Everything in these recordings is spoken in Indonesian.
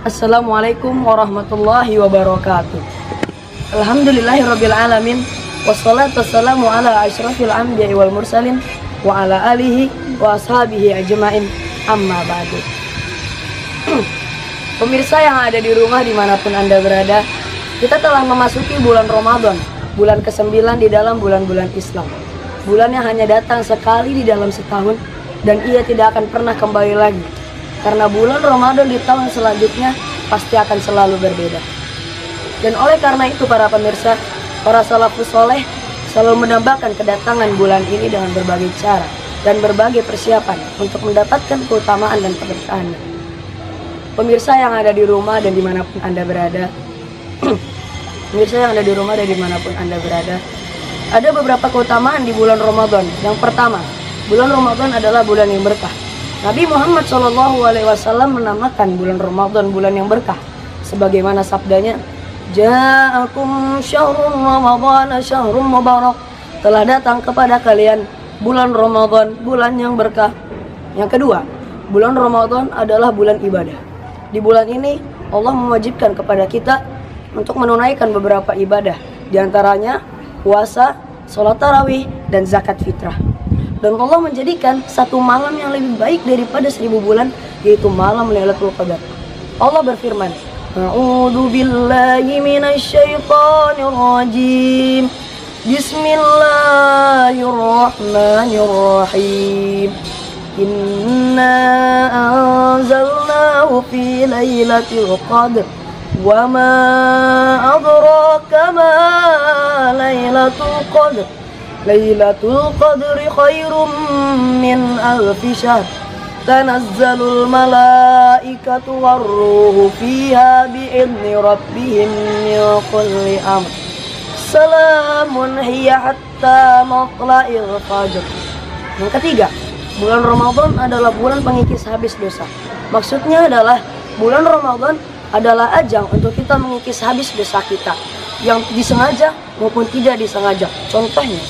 Assalamualaikum warahmatullahi wabarakatuh. Alhamdulillahirabbil alamin. Wassalatu wassalamu ala asyrafil anbiya'i wal mursalin wa ala alihi wa ashabihi ajmain. Amma ba'du. Pemirsa yang ada di rumah dimanapun Anda berada, kita telah memasuki bulan Ramadan, bulan ke-9 di dalam bulan-bulan Islam. Bulan yang hanya datang sekali di dalam setahun dan ia tidak akan pernah kembali lagi. Karena bulan Ramadan di tahun selanjutnya pasti akan selalu berbeda. Dan oleh karena itu para pemirsa, para salafus soleh selalu menambahkan kedatangan bulan ini dengan berbagai cara dan berbagai persiapan untuk mendapatkan keutamaan dan keberkahannya. Pemirsa yang ada di rumah dan dimanapun Anda berada, ada beberapa keutamaan di bulan Ramadan. Yang pertama, bulan Ramadan adalah bulan yang berkah. Nabi Muhammad SAW menamakan bulan Ramadan bulan yang berkah, sebagaimana sabdanya, Ja'akum syahrul Ramadan syahrul mubarak. Telah datang kepada kalian bulan Ramadan, bulan yang berkah. Yang kedua, bulan Ramadan adalah bulan ibadah. Di bulan ini Allah mewajibkan kepada kita untuk menunaikan beberapa ibadah, diantaranya puasa, sholat tarawih, dan zakat fitrah. Dan Allah menjadikan satu malam yang lebih baik daripada 1000 bulan, yaitu malam Lailatul Qadar. Allah berfirman, A'udzu billahi minasy syaithanir rajim. Bismillahirrahmanirrahim. Inna anzalnahu fi lailatul qadr. Wa ma adraka ma lailatul qadr. Lailatul Qadri khairum min alfi syahr. Tanazzalul malaikatu warruhu fiha bi'idzni rabbihim min kulli amr. Salamun hiya hatta matla'il fajr. Yang ketiga, bulan Ramadan adalah bulan pengikis habis dosa. Maksudnya adalah bulan Ramadan adalah ajang untuk kita mengikis habis dosa kita, yang disengaja maupun tidak disengaja. Contohnya,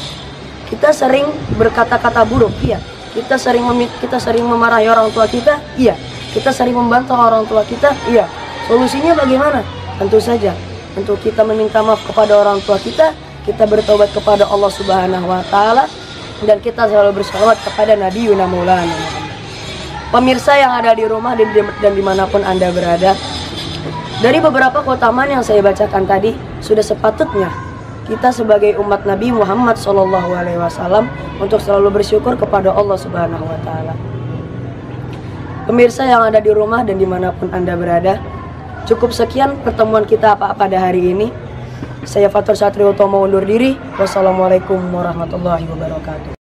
kita sering berkata-kata buruk, iya. Kita sering memarahi orang tua kita, iya. Kita sering membantah orang tua kita, iya. Solusinya bagaimana? Tentu saja, untuk kita meminta maaf kepada orang tua kita bertobat kepada Allah Subhanahu wa Ta'ala, dan kita selalu bersalawat kepada Nabi Yuna Maulana. Pemirsa yang ada di rumah dan dimanapun Anda berada, dari beberapa keutamaan yang saya bacakan tadi, sudah sepatutnya kita sebagai umat Nabi Muhammad SAW untuk selalu bersyukur kepada Allah Subhanahu wa Ta'ala. Pemirsa yang ada di rumah dan dimanapun Anda berada, cukup sekian pertemuan kita pada hari ini. Saya Fatur Satrio Utomo undur diri. Wassalamualaikum warahmatullahi wabarakatuh.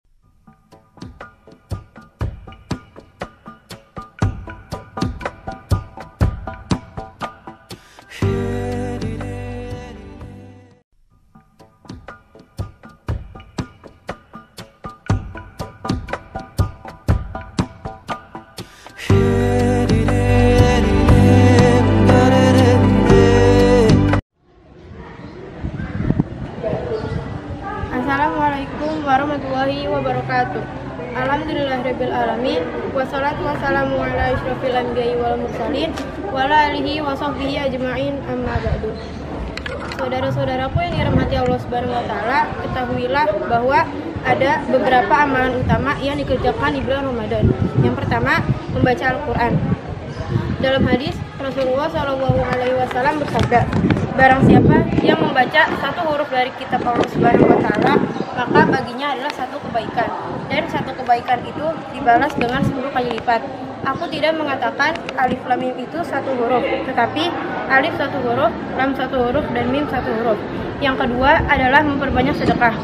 Assalamualaikum warahmatullahi wabarakatuh. Alhamdulillahirabbil alamin. Wassalatu wassalamu ala asyrofil anbiya'i wal mursalin wa ala alihi wa sahbihi ajmain. Amma ba'du. Saudara-saudaraku yang dirahmati Allah Subhanahu wa Ta'ala, ketahuilah bahwa ada beberapa amalan utama yang dikerjakan di bulan Ramadan. Yang pertama, membaca Al-Qur'an. Dalam hadis, Rasulullah SAW bersabda, barang siapa yang membaca satu huruf dari kitab Allah Subhanahu wa Ta'ala, maka baginya adalah satu kebaikan, dan satu kebaikan itu dibalas dengan 10 kali lipat. Aku tidak mengatakan alif lam mim itu satu huruf, tetapi alif satu huruf, lam satu huruf, dan mim satu huruf. Yang kedua adalah memperbanyak sedekah.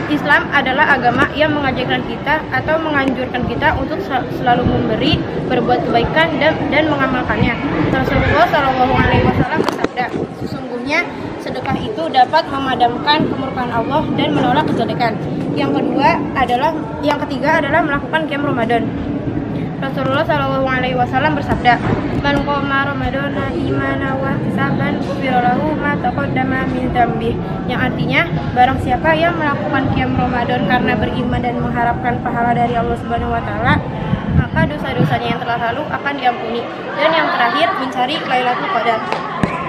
Islam adalah agama yang mengajarkan kita atau menganjurkan kita untuk selalu memberi, berbuat kebaikan dan mengamalkannya. Rasulullah SAW bersabda, sesungguhnya sedekah itu dapat memadamkan kemurkaan Allah dan menolak kejelekan. Yang ketiga adalah melakukan qiyam Ramadan. Rasulullah SAW bersabda, "Man qama Ramadana imanan wa ihtisaban ghufira lahu ma taqaddama min dzambih." Yang artinya, barang siapa yang melakukan qiyam Ramadan karena beriman dan mengharapkan pahala dari Allah Subhanahu wa taala, maka dosa-dosanya yang telah lalu akan diampuni. Dan yang terakhir, mencari Lailatul Qadar.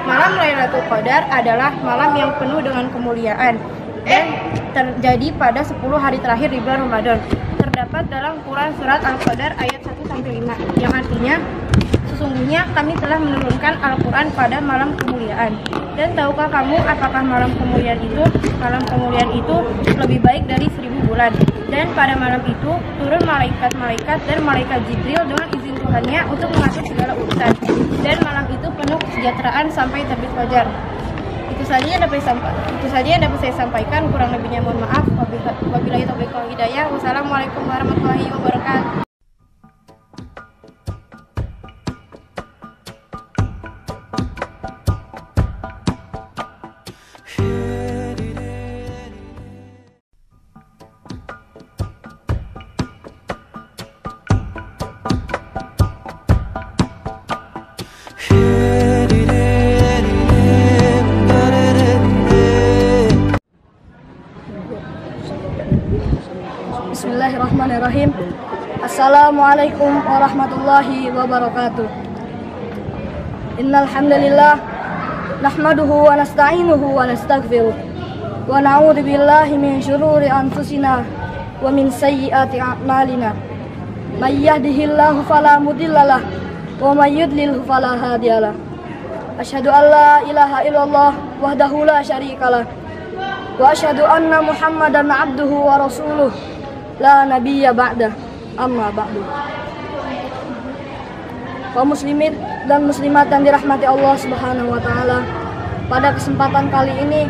Malam Lailatul Qadar adalah malam yang penuh dengan kemuliaan dan terjadi pada 10 hari terakhir di bulan Ramadan. Terdapat dalam Quran surat Al-Qadar ayat 1-5 yang artinya, sesungguhnya kami telah menurunkan Al-Quran pada malam kemuliaan. Dan tahukah kamu apakah malam kemuliaan itu? Malam kemuliaan itu lebih baik dari 1000 bulan. Dan pada malam itu turun malaikat-malaikat dan malaikat Jibril dengan izin Tuhannya untuk mengatur segala urusan. Dan malam itu penuh kesejahteraan sampai terbit fajar. Itu saja yang dapat saya sampaikan. Kurang lebihnya mohon maaf. Wabillahi taufiq wal hidayah. Wassalamualaikum warahmatullahi wabarakatuh. Bismillahirrahmanirrahim. Assalamualaikum warahmatullahi wabarakatuh. Innal hamdalillah nahmaduhu wa nasta'inuhu wa nastaghfiruh wa na'udzu billahi min syururi anfusina wa min sayyiati a'malina. May yahdihillahu fala mudhillalah wa may yudlilhu fala hadiyalah. Asyhadu an la ilaha illallah wahdahu la syarikalah wa asyhadu anna Muhammadan abduhu wa rasuluh la nabiyya ba'dah, amma ba'du. Kaum muslimin dan muslimat yang dirahmati Allah Subhanahu wa taala, pada kesempatan kali ini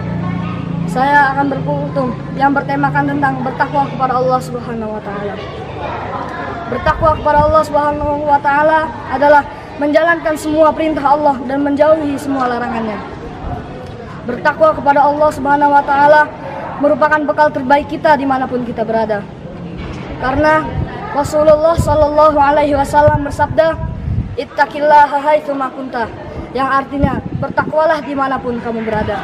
saya akan berkultum yang bertemakan tentang bertakwa kepada Allah Subhanahu wa taala. Bertakwa kepada Allah Subhanahu wa taala adalah menjalankan semua perintah Allah dan menjauhi semua larangannya. Bertakwa kepada Allah Subhanahu wa taala merupakan bekal terbaik kita dimanapun kita berada. Karena Rasulullah Shallallahu Alaihi Wasallam bersabda, "Ittaqillaha haitsu ma kunta," yang artinya bertakwalah dimanapun kamu berada.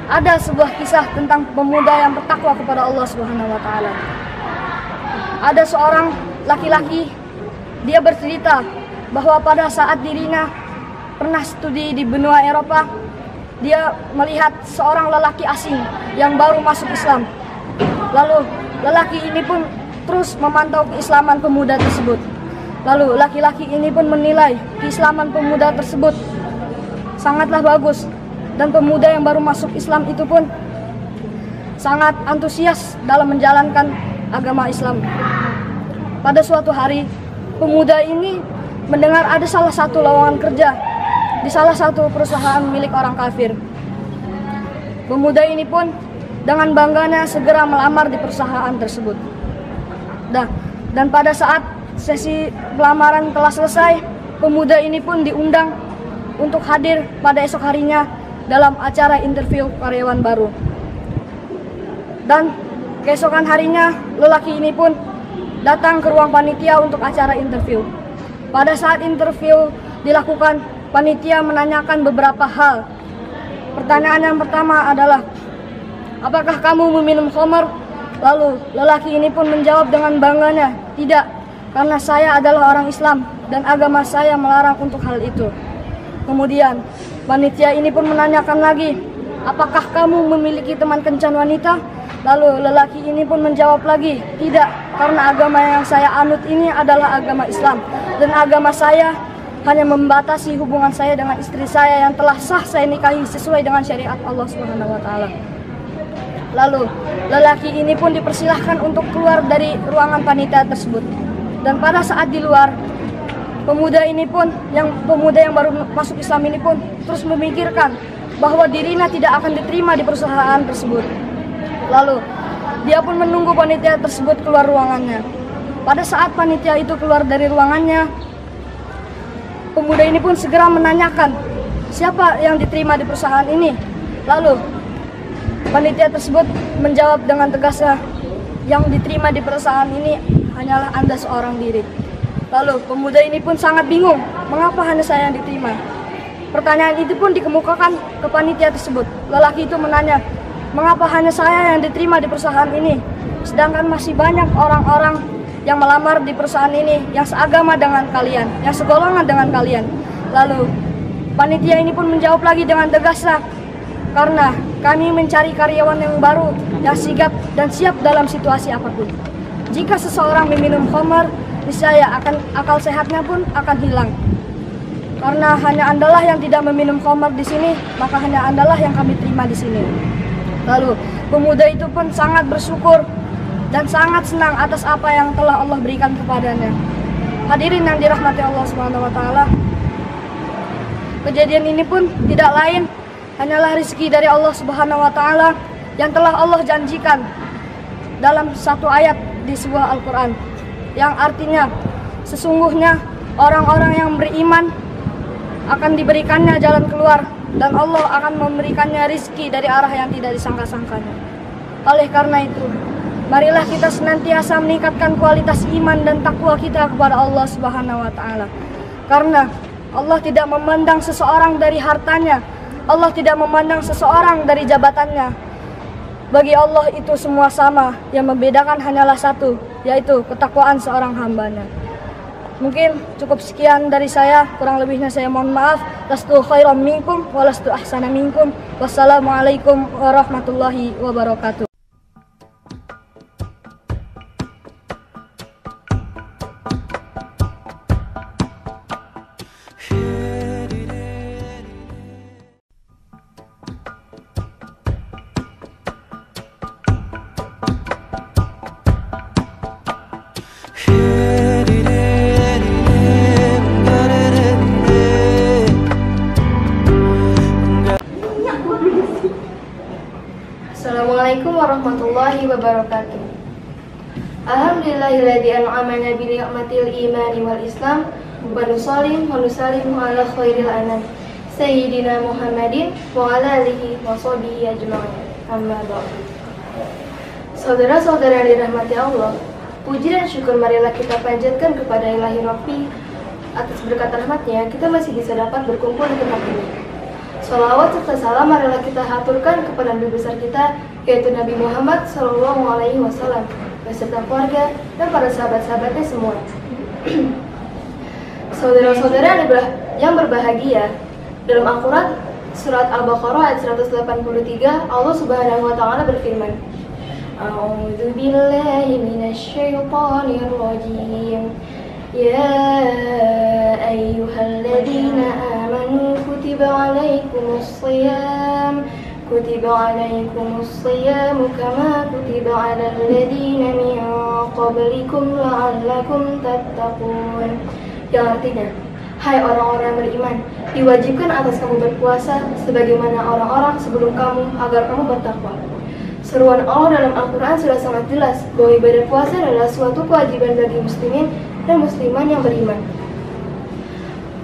Ada sebuah kisah tentang pemuda yang bertakwa kepada Allah Subhanahu Wa Taala. Ada seorang laki-laki, dia bercerita bahwa pada saat dirinya pernah studi di benua Eropa, dia melihat seorang lelaki asing yang baru masuk Islam. Lalu lelaki ini pun terus memantau keislaman pemuda tersebut. Lalu laki-laki ini pun menilai keislaman pemuda tersebut sangatlah bagus. Dan pemuda yang baru masuk Islam itu pun sangat antusias dalam menjalankan agama Islam. Pada suatu hari, pemuda ini mendengar ada salah satu lowongan kerja di salah satu perusahaan milik orang kafir. Pemuda ini pun dengan bangganya segera melamar di perusahaan tersebut. Dan pada saat sesi pelamaran telah selesai, pemuda ini pun diundang untuk hadir pada esok harinya dalam acara interview karyawan baru. Dan keesokan harinya, lelaki ini pun datang ke ruang panitia untuk acara interview. Pada saat interview dilakukan, panitia menanyakan beberapa hal. Pertanyaan yang pertama adalah, apakah kamu meminum khamar? Lalu lelaki ini pun menjawab dengan bangganya, tidak, karena saya adalah orang Islam dan agama saya melarang untuk hal itu. Kemudian panitia ini pun menanyakan lagi, apakah kamu memiliki teman kencan wanita? Lalu lelaki ini pun menjawab lagi, tidak, karena agama yang saya anut ini adalah agama Islam dan agama saya hanya membatasi hubungan saya dengan istri saya yang telah sah saya nikahi sesuai dengan syariat Allah Subhanahu wa taala. Lalu lelaki ini pun dipersilahkan untuk keluar dari ruangan panitia tersebut. Dan pada saat di luar, pemuda yang baru masuk Islam ini pun terus memikirkan bahwa dirinya tidak akan diterima di perusahaan tersebut. Lalu dia pun menunggu panitia tersebut keluar ruangannya. Pada saat panitia itu keluar dari ruangannya, pemuda ini pun segera menanyakan siapa yang diterima di perusahaan ini. Lalu panitia tersebut menjawab dengan tegasnya, yang diterima di perusahaan ini hanyalah Anda seorang diri. Lalu pemuda ini pun sangat bingung, mengapa hanya saya yang diterima? Pertanyaan itu pun dikemukakan ke panitia tersebut. Lelaki itu menanya, mengapa hanya saya yang diterima di perusahaan ini, sedangkan masih banyak orang-orang yang melamar di perusahaan ini, yang seagama dengan kalian, yang segolongan dengan kalian. Lalu panitia ini pun menjawab lagi dengan tegaslah, karena kami mencari karyawan yang baru, yang sigap dan siap dalam situasi apapun. Jika seseorang meminum khamar, niscaya akal sehatnya pun akan hilang. Karena hanya Andalah yang tidak meminum khamar di sini, maka hanya Andalah yang kami terima di sini. Lalu pemuda itu pun sangat bersyukur dan sangat senang atas apa yang telah Allah berikan kepadanya. Hadirin yang dirahmati Allah Subhanahu wa taala. Kejadian ini pun tidak lain hanyalah rezeki dari Allah Subhanahu wa taala yang telah Allah janjikan dalam satu ayat di sebuah Al-Qur'an, yang artinya sesungguhnya orang-orang yang beriman akan diberikannya jalan keluar dan Allah akan memberikannya rezeki dari arah yang tidak disangka-sangkanya. Oleh karena itu, marilah kita senantiasa meningkatkan kualitas iman dan takwa kita kepada Allah Subhanahu wa taala. Karena Allah tidak memandang seseorang dari hartanya, Allah tidak memandang seseorang dari jabatannya. Bagi Allah itu semua sama, yang membedakan hanyalah satu, yaitu ketakwaan seorang hambanya. Mungkin cukup sekian dari saya, kurang lebihnya saya mohon maaf. Lastu khairam minkum wa lastu ahsana minkum. Wassalamualaikum warahmatullahi wabarakatuh. Assalamualaikum warahmatullahi wabarakatuh. Alhamdulillahilladzi an'amana bi ni'matil imani wal islam wa nusallim ala khairil anam sayyidina Muhammadin wa ala alihi wa sahbihi ajma'in. Amma ba'du. Saudara-saudara yang dirahmati Allah, puji dan syukur marilah kita panjatkan kepada Ilahi Rabbi. Atas berkat rahmatnya kita masih bisa dapat berkumpul di tempat ini. Salawat serta salam marilah kita haturkan kepada Nabi besar kita, yaitu Nabi Muhammad SAW, beserta keluarga dan para sahabat-sahabatnya semua. Saudara-saudara yang berbahagia, dalam Al-Quran surat Al-Baqarah ayat 183, Allah Subhanahu wa taala berfirman, A'udzu billahi minasyaitonir rajim. Ya ayyuhalladzina amanu kutiba alaikumus shiyam kama kutiba alal ladzina min qablikum la'allakum tattaqun. Yang artinya, hai orang-orang beriman, diwajibkan atas kamu berpuasa sebagaimana orang-orang sebelum kamu agar kamu bertakwa. Seruan Allah dalam Al-Quran sudah sangat jelas bahwa ibadah puasa adalah suatu kewajiban bagi muslimin dan musliman yang beriman.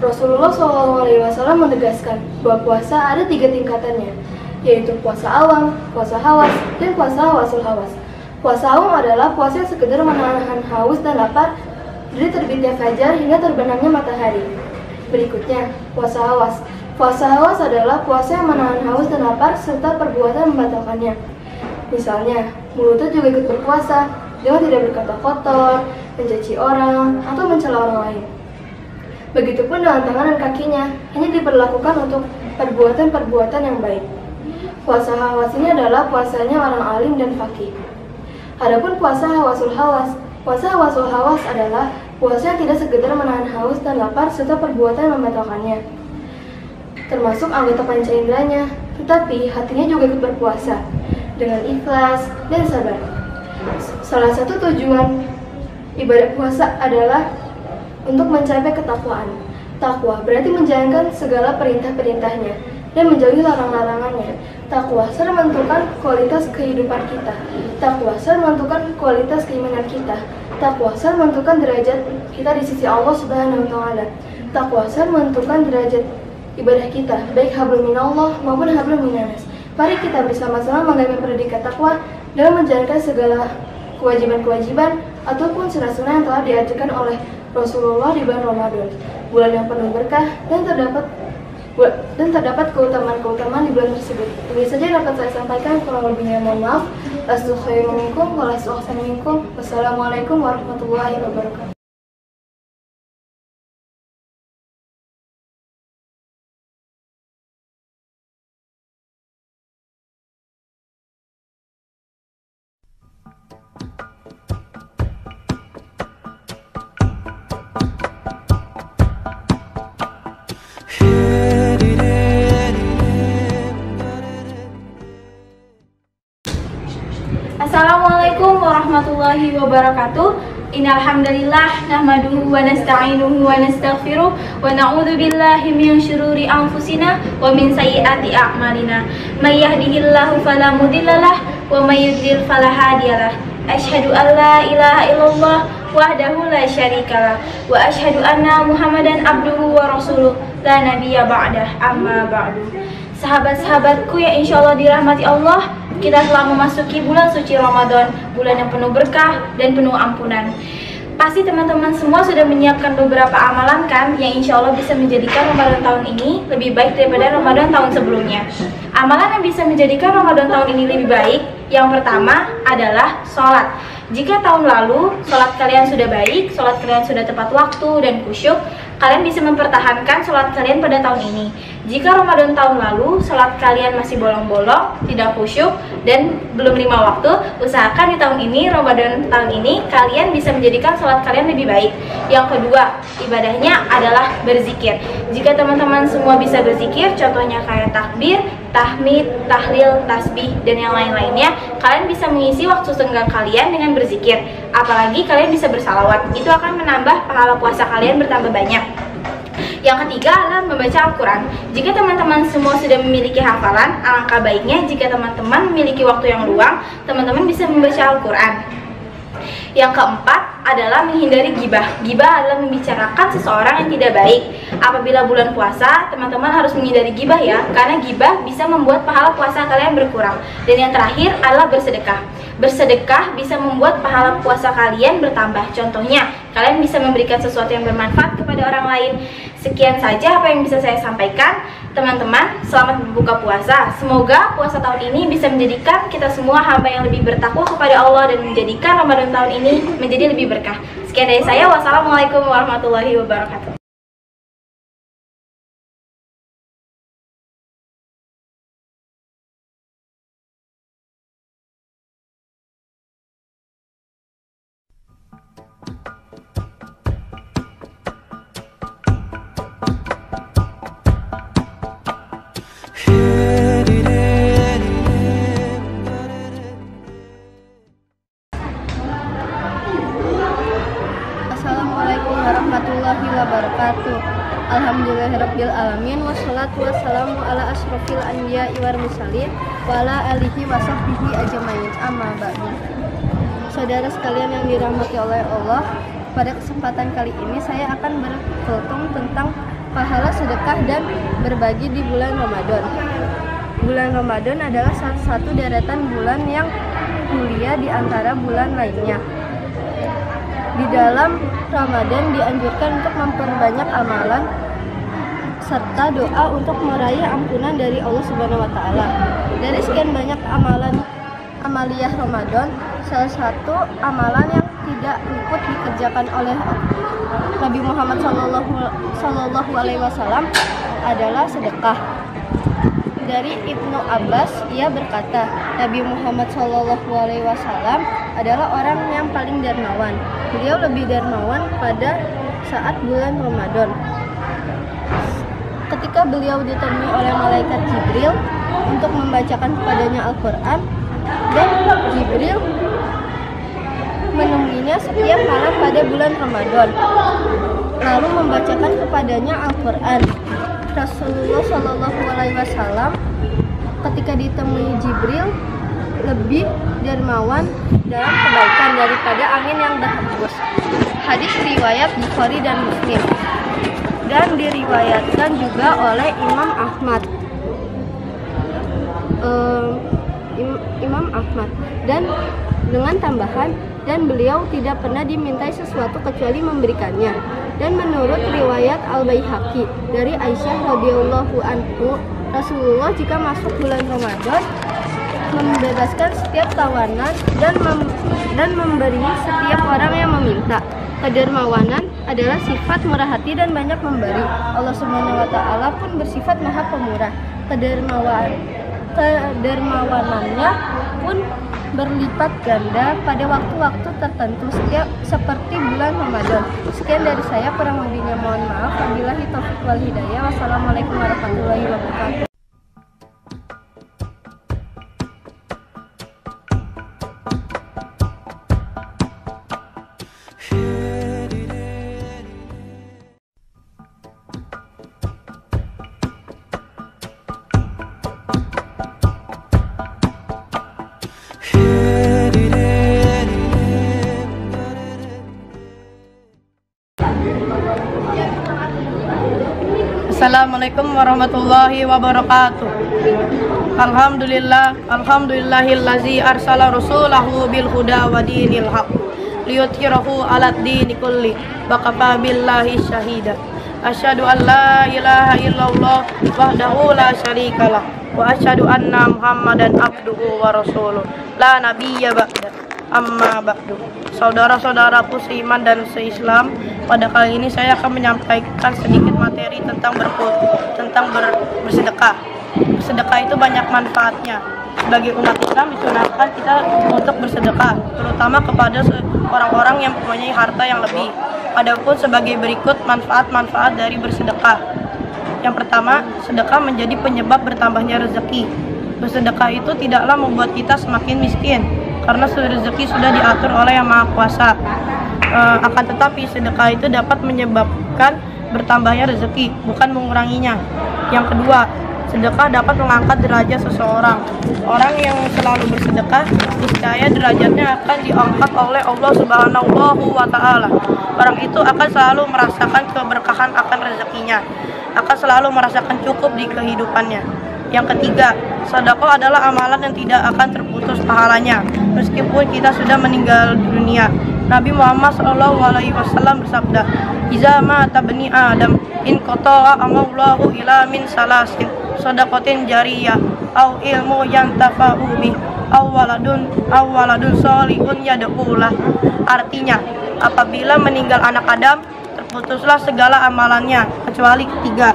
Rasulullah SAW menegaskan bahwa puasa ada 3 tingkatannya, yaitu puasa awam, puasa hawas, dan puasa hawasul hawas. Puasa awam adalah puasa yang sekedar menahan haus dan lapar dari terbitnya fajar hingga terbenamnya matahari. Berikutnya, puasa hawas. Puasa hawas adalah puasa yang menahan haus dan lapar serta perbuatan membatalkannya. Misalnya, mulutnya juga ikut berpuasa dengan tidak berkata kotor, mencaci orang, atau mencela orang lain. Begitupun dengan tangan dan kakinya, hanya diperlakukan untuk perbuatan-perbuatan yang baik. Puasa hawas ini adalah puasanya orang alim dan faqih. Adapun puasa hawasul hawas. Puasa hawasul hawas adalah puasa yang tidak sekedar menahan haus dan lapar serta perbuatan yang membatalkannya, termasuk anggota panca inderanya, tetapi hatinya juga ikut berpuasa dengan ikhlas dan sabar. Salah satu tujuan ibadah puasa adalah untuk mencapai ketakwaan. Takwa berarti menjalankan segala perintah-perintahnya dan menjauhi larang-larangannya. Takwa serta menentukan kualitas kehidupan kita. Takwa serta menentukan kualitas keimanan kita. Takwa serta menentukan derajat kita di sisi Allah Subhanahu wa taala. Takwa serta menentukan derajat ibadah kita, baik hablum minallah maupun hablum minannas. Mari kita bersama-sama menggapai predikat takwa dalam menjalankan segala kewajiban-kewajiban ataupun sunnah-sunnah yang telah diajarkan oleh Rasulullah di bulan Ramadan, bulan yang penuh berkah dan terdapat dan terdapat keutamaan-keutamaan di bulan tersebut. Ini saja yang dapat saya sampaikan, kurang lebihnya mohon maaf. Wassalamualaikum warahmatullahi wabarakatuh. Assalamualaikum warahmatullahi wabarakatuh. Innal hamdalillah nahmaduhu wa nasta'inuhu wa nastaghfiruh wa na'udzu billahi min syururi anfusina wa min sayyiati a'malina. May yahdihillahu fala mudhillalah wa may yudhlil fala hadiyalah. Asyhadu an la ilaha illallah wahdahu la syarikalah wa asyhadu anna Muhammadan abduhu wa rasuluh la nabiyya ba'dah, amma ba'du. Sahabat-sahabatku yang insyaallah dirahmati Allah, kita telah memasuki bulan suci Ramadan, bulan yang penuh berkah dan penuh ampunan. Pasti teman-teman semua sudah menyiapkan beberapa amalan kan, yang insya Allah bisa menjadikan Ramadan tahun ini lebih baik daripada Ramadan tahun sebelumnya. Amalan yang bisa menjadikan Ramadan tahun ini lebih baik, yang pertama adalah sholat. Jika tahun lalu sholat kalian sudah baik, sholat kalian sudah tepat waktu dan khusyuk, kalian bisa mempertahankan sholat kalian pada tahun ini. Jika Ramadan tahun lalu sholat kalian masih bolong-bolong, tidak khusyuk, dan belum 5 waktu, usahakan di tahun ini, Ramadan tahun ini, kalian bisa menjadikan sholat kalian lebih baik. Yang kedua, ibadahnya adalah berzikir. Jika teman-teman semua bisa berzikir, contohnya kayak takbir, tahmid, tahlil, tasbih, dan yang lain-lainnya, kalian bisa mengisi waktu senggang kalian dengan berzikir. Apalagi kalian bisa bersalawat, itu akan menambah pahala puasa kalian bertambah banyak. Yang ketiga adalah membaca Al-Quran. Jika teman-teman semua sudah memiliki hafalan, alangkah baiknya jika teman-teman memiliki waktu yang luang, teman-teman bisa membaca Al-Quran. Yang keempat adalah menghindari gibah. Gibah adalah membicarakan seseorang yang tidak baik. Apabila bulan puasa, teman-teman harus menghindari gibah ya, karena gibah bisa membuat pahala puasa kalian berkurang. Dan yang terakhir adalah bersedekah. Bersedekah bisa membuat pahala puasa kalian bertambah. Contohnya, kalian bisa memberikan sesuatu yang bermanfaat kepada orang lain. Sekian saja apa yang bisa saya sampaikan. Teman-teman, selamat berbuka puasa. Semoga puasa tahun ini bisa menjadikan kita semua hamba yang lebih bertakwa kepada Allah dan menjadikan Ramadan tahun ini menjadi lebih berkah. Sekian dari saya. Wassalamualaikum warahmatullahi wabarakatuh. Assalamualaikum warahmatullahi wabarakatuh. Alhamdulillahirabbil alamin wassalatu wassalamu ala asyrofil anbiya'i wal mursalin wa ala alihi wa sahbihi ajmain. Amma ba'du. Saudara sekalian yang dirahmati oleh Allah, pada kesempatan kali ini saya akan berkhutbah tentang pahala sedekah dan berbagi di bulan Ramadan. Bulan Ramadan adalah salah satu deretan bulan yang mulia di antara bulan lainnya. Di dalam Ramadan dianjurkan untuk memperbanyak amalan serta doa untuk meraih ampunan dari Allah Subhanahu wa taala. Dari sekian banyak amaliyah Ramadan, salah satu amalan yang tidak luput dikerjakan oleh Nabi Muhammad sallallahu alaihi wasallam adalah sedekah. Dari Ibnu Abbas, ia berkata, Nabi Muhammad sallallahu alaihi wasallam adalah orang yang paling dermawan. Beliau lebih dermawan pada saat bulan Ramadan. Ketika beliau ditemui oleh malaikat Jibril untuk membacakan kepadanya Al-Quran, dan Jibril menemuinya setiap malam pada bulan Ramadan, lalu membacakan kepadanya Al-Quran. Rasulullah Shallallahu Alaihi Wasallam ketika ditemui Jibril lebih dermawan dalam kebaikan daripada angin yang berhembus. Hadis riwayat Bukhari dan Muslim, dan diriwayatkan juga oleh Imam Ahmad. Imam Ahmad, dan dengan tambahan, dan beliau tidak pernah dimintai sesuatu kecuali memberikannya. Dan menurut riwayat Al-Baihaqi dari Aisyah radhiyallahu anhu, Rasulullah jika masuk bulan Ramadan membebaskan setiap tawanan dan memberi setiap orang yang meminta. Kedermawanan adalah sifat murah hati dan banyak memberi. Allah Subhanahu wa taala pun bersifat Maha Pemurah. Kedermawanannya pun berlipat ganda pada waktu-waktu tertentu seperti bulan Ramadan. Sekian dari saya, kurang lebihnya mohon maaf. Wabillahi taufiq wal hidayah. Wassalamualaikum warahmatullahi wabarakatuh. Assalamualaikum warahmatullahi wabarakatuh. Alhamdulillahillazi arsala rasulahu bil huda wa dinil haq liyuthhirahu 'alad dini kulli wa kafa billahi syahida. Asyhadu an la ilaha illallah wahdahu la syarikalah wa asyhadu anna Muhammadan abduhu wa rasuluh la nabiyya ba'da. Amma ba'du. Saudara-saudaraku seiman dan seislam, pada kali ini saya akan menyampaikan sedikit materi tentang bersedekah. Bersedekah itu banyak manfaatnya. Sebagai umat Islam disunahkan kita untuk bersedekah, terutama kepada orang-orang yang mempunyai harta yang lebih. Adapun sebagai berikut manfaat-manfaat dari bersedekah. Yang pertama, sedekah menjadi penyebab bertambahnya rezeki. Bersedekah itu tidaklah membuat kita semakin miskin, karena rezeki sudah diatur oleh Yang Maha Kuasa. Akan tetapi sedekah itu dapat menyebabkan bertambahnya rezeki, bukan menguranginya. Yang kedua, sedekah dapat mengangkat derajat seseorang. Orang yang selalu bersedekah, niscaya derajatnya akan diangkat oleh Allah Subhanahu wa taala. Orang itu akan selalu merasakan keberkahan akan rezekinya, akan selalu merasakan cukup di kehidupannya. Yang ketiga, sedekah adalah amalan yang tidak akan terputus pahalanya meskipun kita sudah meninggal dunia. Nabi Muhammad SAW bersabda, "Iza mata bani Adam in qata'a amallahu ila min salasin shadaqatin jariyah au ilmu yantafa'u bih au waladun sholihun yad'ulah." Artinya, apabila meninggal anak Adam, terputuslah segala amalannya kecuali tiga.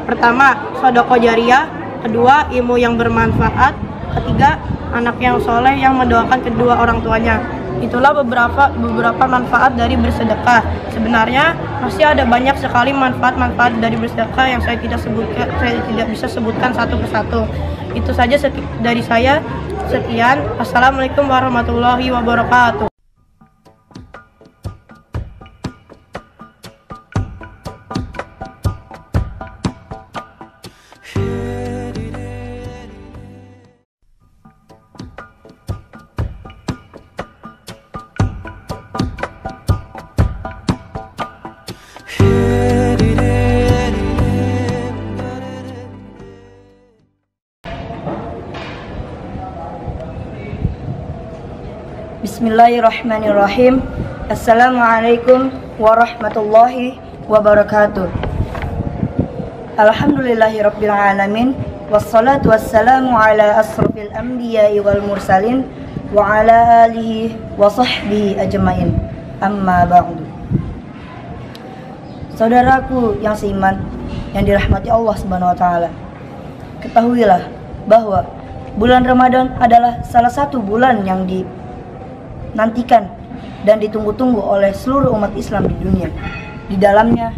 Pertama, sedekah jariyah. Kedua, ilmu yang bermanfaat. Ketiga, anak yang soleh yang mendoakan kedua orang tuanya. Itulah beberapa manfaat dari bersedekah. Sebenarnya masih ada banyak sekali manfaat-manfaat dari bersedekah yang saya tidak bisa sebutkan satu persatu. Itu saja dari saya. Sekian. Assalamualaikum warahmatullahi wabarakatuh. Bismillahirrahmanirrahim. Assalamualaikum warahmatullahi wabarakatuh. Alhamdulillahirabbil alamin, wassalatu wassalamu ala asrofil anbiya'i wal mursalin wa ala alihi wa sahbihi ajmain. Amma ba'du. Saudaraku yang seiman, yang dirahmati Allah Subhanahu wa taala, ketahuilah bahwa bulan Ramadan adalah salah satu bulan yang dinantikan dan ditunggu-tunggu oleh seluruh umat Islam di dunia. Di dalamnya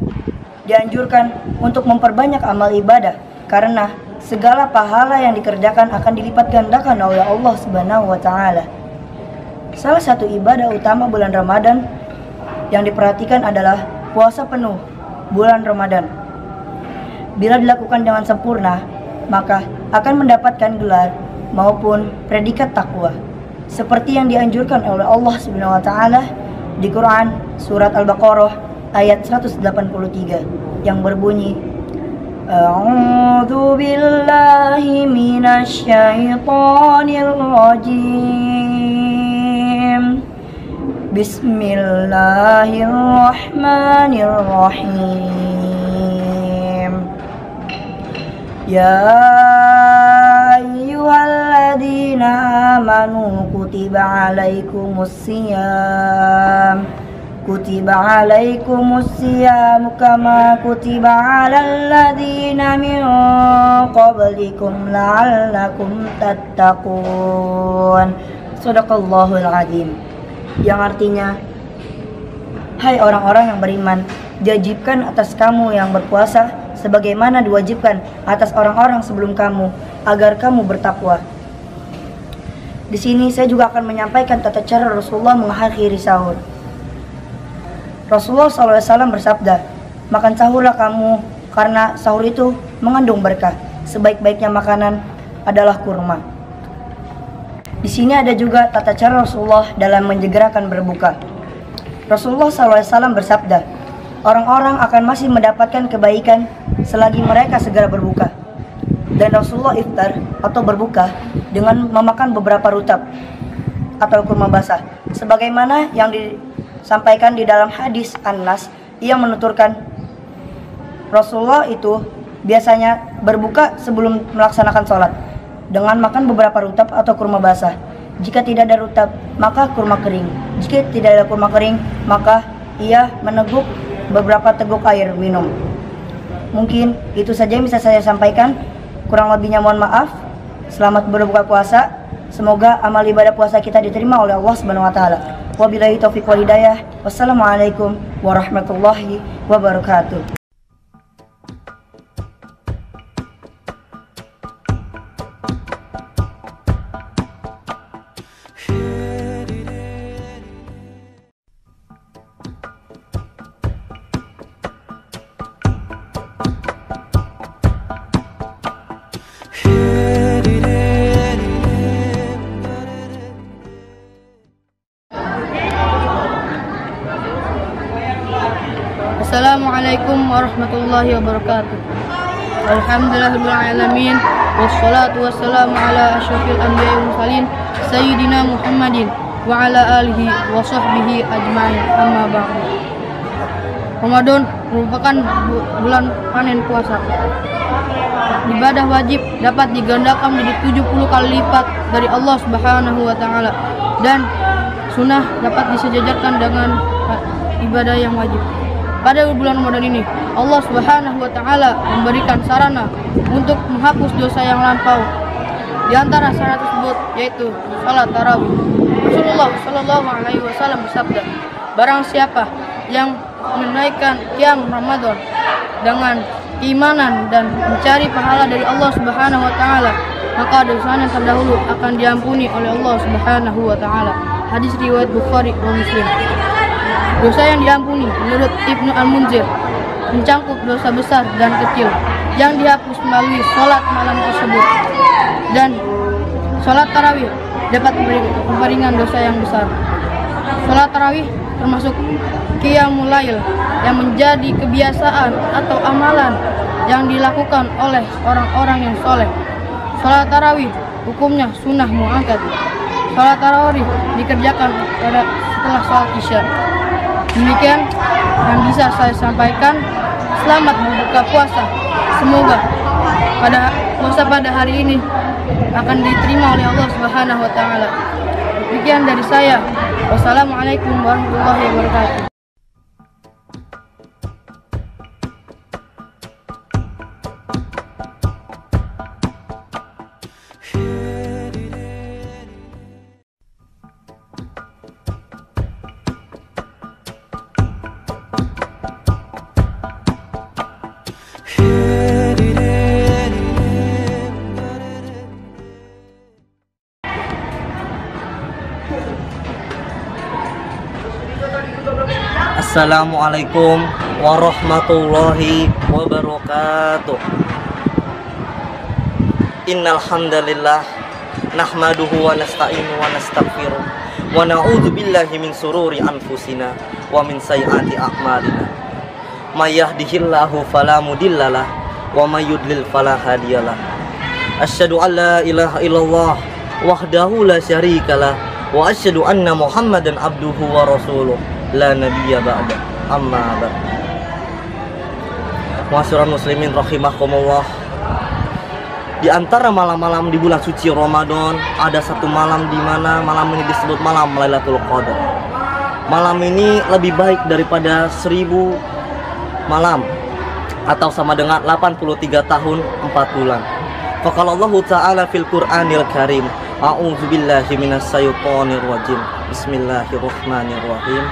dianjurkan untuk memperbanyak amal ibadah, karena segala pahala yang dikerjakan akan dilipat gandakan oleh Allah Subhanahu wa taala. Salah satu ibadah utama bulan Ramadan yang diperhatikan adalah puasa penuh bulan Ramadan. Bila dilakukan dengan sempurna, maka akan mendapatkan gelar maupun predikat takwa, seperti yang dianjurkan oleh Allah Subhanahu wa taala di Quran surat Al-Baqarah ayat 183 yang berbunyi, A'udzu billahi minasyaitonir rajim. Bismillahirrahmanirrahim. Ya ayyuhalladzina amanu kutiba alaikumus siyam kama kutiba alal ladzina min qablikum la'allakum tattaqun. Shadaqallahul azim. Yang artinya, hai orang-orang yang beriman, diwajibkan atas kamu yang berpuasa sebagaimana diwajibkan atas orang-orang sebelum kamu agar kamu bertakwa. Di sini saya juga akan menyampaikan tata cara Rasulullah mengakhiri sahur. Rasulullah SAW bersabda, makan sahurlah kamu karena sahur itu mengandung berkah. Sebaik-baiknya makanan adalah kurma. Di sini ada juga tata cara Rasulullah dalam menjegerakan berbuka. Rasulullah SAW bersabda, orang-orang akan masih mendapatkan kebaikan selagi mereka segera berbuka. Dan Rasulullah iftar atau berbuka dengan memakan beberapa rutab atau kurma basah, sebagaimana yang disampaikan di dalam hadis Anas yang menuturkan Rasulullah itu biasanya berbuka sebelum melaksanakan sholat dengan makan beberapa rutab atau kurma basah. Jika tidak ada rutab, maka kurma kering. Jika tidak ada kurma kering, maka ia meneguk beberapa teguk air minum. Mungkin itu saja yang bisa saya sampaikan. Kurang lebihnya mohon maaf. Selamat berbuka puasa. Semoga amal ibadah puasa kita diterima oleh Allah Subhanahu wa taala. Wabillahi taufiq wal hidayah. Wassalamualaikum warahmatullahi wabarakatuh. Assalamualaikum warahmatullahi wabarakatuh. Alhamdulillahirabbil alamin wassalatu wassalamu ala asyrofil anbiya'i wal mursalin sayyidina Muhammadin wa ala alihi wa sahbihi ajma'in. Amma ba'du. Ramadan merupakan bulan panen puasa. Ibadah wajib dapat digandakan menjadi 70 kali lipat dari Allah Subhanahu wa taala dan sunnah dapat disejajarkan dengan ibadah yang wajib. Pada bulan Ramadan ini, Allah Subhanahu wa taala memberikan sarana untuk menghapus dosa yang lampau. Di antara sarana tersebut yaitu salat tarawih. Rasulullah Shallallahu alaihi wasallam bersabda, barang siapa yang menaikkan qiyam Ramadan dengan keimanan dan mencari pahala dari Allah Subhanahu wa taala, maka dosanya terdahulu akan diampuni oleh Allah Subhanahu wa taala. Hadis riwayat Bukhari dan Muslim. Dosa yang diampuni menurut Ibnu Al-Munzir mencangkup dosa besar dan kecil yang dihapus melalui sholat malam tersebut. Dan sholat tarawih dapat memperingan dosa yang besar. Sholat tarawih termasuk qiyamul lail yang menjadi kebiasaan atau amalan yang dilakukan oleh orang-orang yang soleh. Sholat tarawih hukumnya sunnah muakkad. Sholat tarawih dikerjakan setelah sholat isya. Demikian yang bisa saya sampaikan. Selamat berbuka puasa. Semoga pada puasa pada hari ini akan diterima oleh Allah Subhanahu wa taala. Demikian dari saya. Wassalamualaikum warahmatullahi wabarakatuh. Assalamualaikum warahmatullahi wabarakatuh. Innal hamdalillah nahmaduhu wa nasta'inuhu wa nastaghfiruh wa na'udzu billahi min sururi anfusina wa min sayyiati a'malina. May yahdihillahu fala mudhillalah wa may yudlil fala hadiyalah. Asyhadu an la ilaha illallah wahdahu la syarikalah wa asyhadu anna Muhammadan abduhu wa rasuluh la nabiyya ba'da amma ba'd. Ma'asyiral muslimin rahimakumullah. Di antara malam-malam di bulan suci Ramadan ada satu malam di mana malam ini disebut malam Lailatul Qadar. Malam ini lebih baik daripada 1000 malam atau sama dengan 83 tahun 4 bulan. Faqala Allah Ta'ala fil Qur'anil Karim, a'udzubillahi minasyaitonir rajim. Bismillahirrahmanirrahim.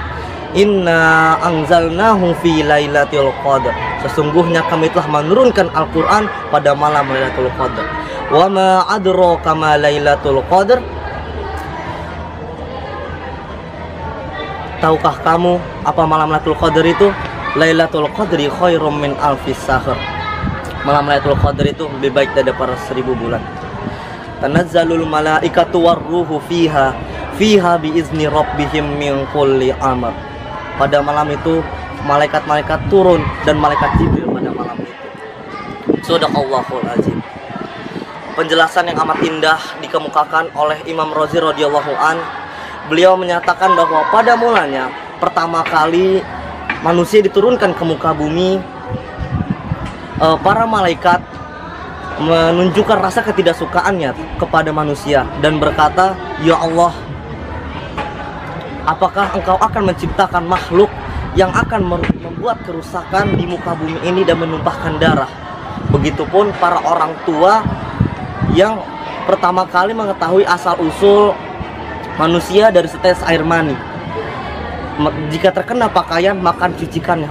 Inna anzalnahu fi lailatul qadar. Sesungguhnya kami telah menurunkan Al-Qur'an pada malam Lailatul Qadar. Wa ma adraka ma lailatul qadar? Tahukah kamu apa malam Lailatul Qadar itu? Lailatul Qadri khairum min alfis syahr. Malam Lailatul Qadar itu lebih baik daripada 1000 bulan. Tanazzalul malaikatu warruhu fiha biizni rabbihim min kulli amr. Pada malam itu malaikat-malaikat turun dan malaikat Jibril pada malam itu. Shadaqallahul azim. Penjelasan yang amat indah dikemukakan oleh Imam Razi radhiyallahu an. Beliau menyatakan bahwa pada mulanya pertama kali manusia diturunkan ke muka bumi, para malaikat menunjukkan rasa ketidaksukaannya kepada manusia dan berkata, "Ya Allah, apakah Engkau akan menciptakan makhluk yang akan membuat kerusakan di muka bumi ini dan menumpahkan darah?" Begitupun para orang tua yang pertama kali mengetahui asal-usul manusia dari setetes air mani. Jika terkena pakaian, maka cucikannya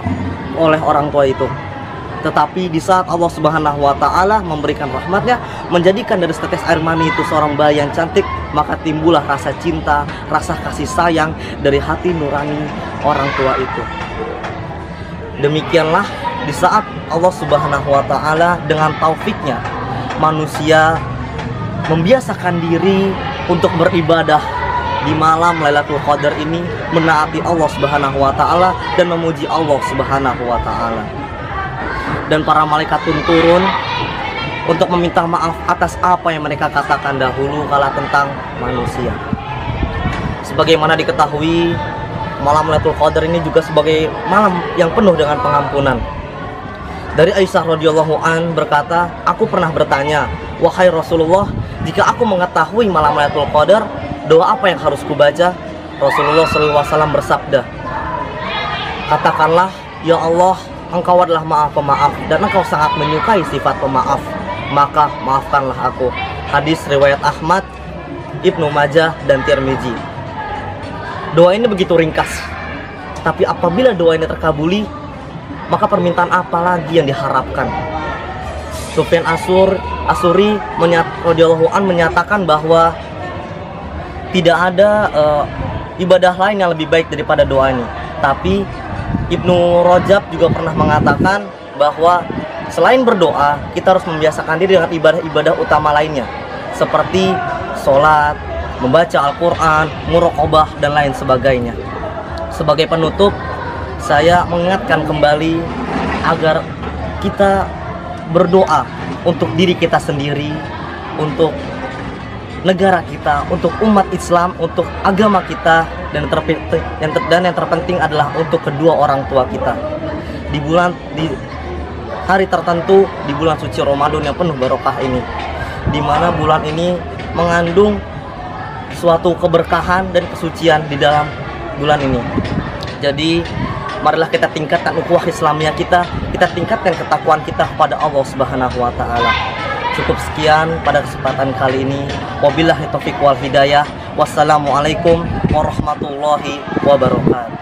oleh orang tua itu. Tetapi di saat Allah Subhanahu wa Ta'ala memberikan rahmatnya, menjadikan dari setetes air mani itu seorang bayi yang cantik, maka timbullah rasa cinta, rasa kasih sayang dari hati nurani orang tua itu. Demikianlah di saat Allah Subhanahu wa Ta'ala dengan taufiknya manusia membiasakan diri untuk beribadah di malam Lailatul Qadar ini, menaati Allah Subhanahu wa Ta'ala dan memuji Allah Subhanahu wa Ta'ala. Dan para malaikat pun turun untuk meminta maaf atas apa yang mereka katakan dahulu kala tentang manusia. Sebagaimana diketahui, malam Lailatul Qadar ini juga sebagai malam yang penuh dengan pengampunan. Dari Aisyah radhiyallahu an berkata, "Aku pernah bertanya, wahai Rasulullah, jika aku mengetahui malam Lailatul Qadar, doa apa yang harus kubaca?" Rasulullah SAW bersabda, "Katakanlah, ya Allah, Engkau adalah maaf pemaaf dan Engkau sangat menyukai sifat pemaaf, maka maafkanlah aku." Hadis riwayat Ahmad, Ibnu Majah dan Tirmizi. Doa ini begitu ringkas, tapi apabila doa ini terkabuli, maka permintaan apa lagi yang diharapkan? Sufyan Asuri radhiyallahu an menyatakan bahwa tidak ada ibadah lain yang lebih baik daripada doa ini. Tapi Ibnu Rajab juga pernah mengatakan bahwa selain berdoa, kita harus membiasakan diri dengan ibadah-ibadah utama lainnya, seperti sholat, membaca Al-Quran, muraqabah, dan lain sebagainya. Sebagai penutup, saya mengingatkan kembali agar kita berdoa untuk diri kita sendiri, untuk negara kita, untuk umat Islam, untuk agama kita, dan yang terpenting adalah untuk kedua orang tua kita. Di hari tertentu, di bulan suci Ramadan yang penuh barokah ini, di mana bulan ini mengandung suatu keberkahan dan kesucian di dalam bulan ini. Jadi marilah kita tingkatkan ukhuwah Islamiyah kita tingkatkan ketakwaan kita kepada Allah Subhanahu wa Ta'ala. Cukup sekian pada kesempatan kali ini. Wabillahi taufiq wal hidayah. Wassalamualaikum warahmatullahi wabarakatuh.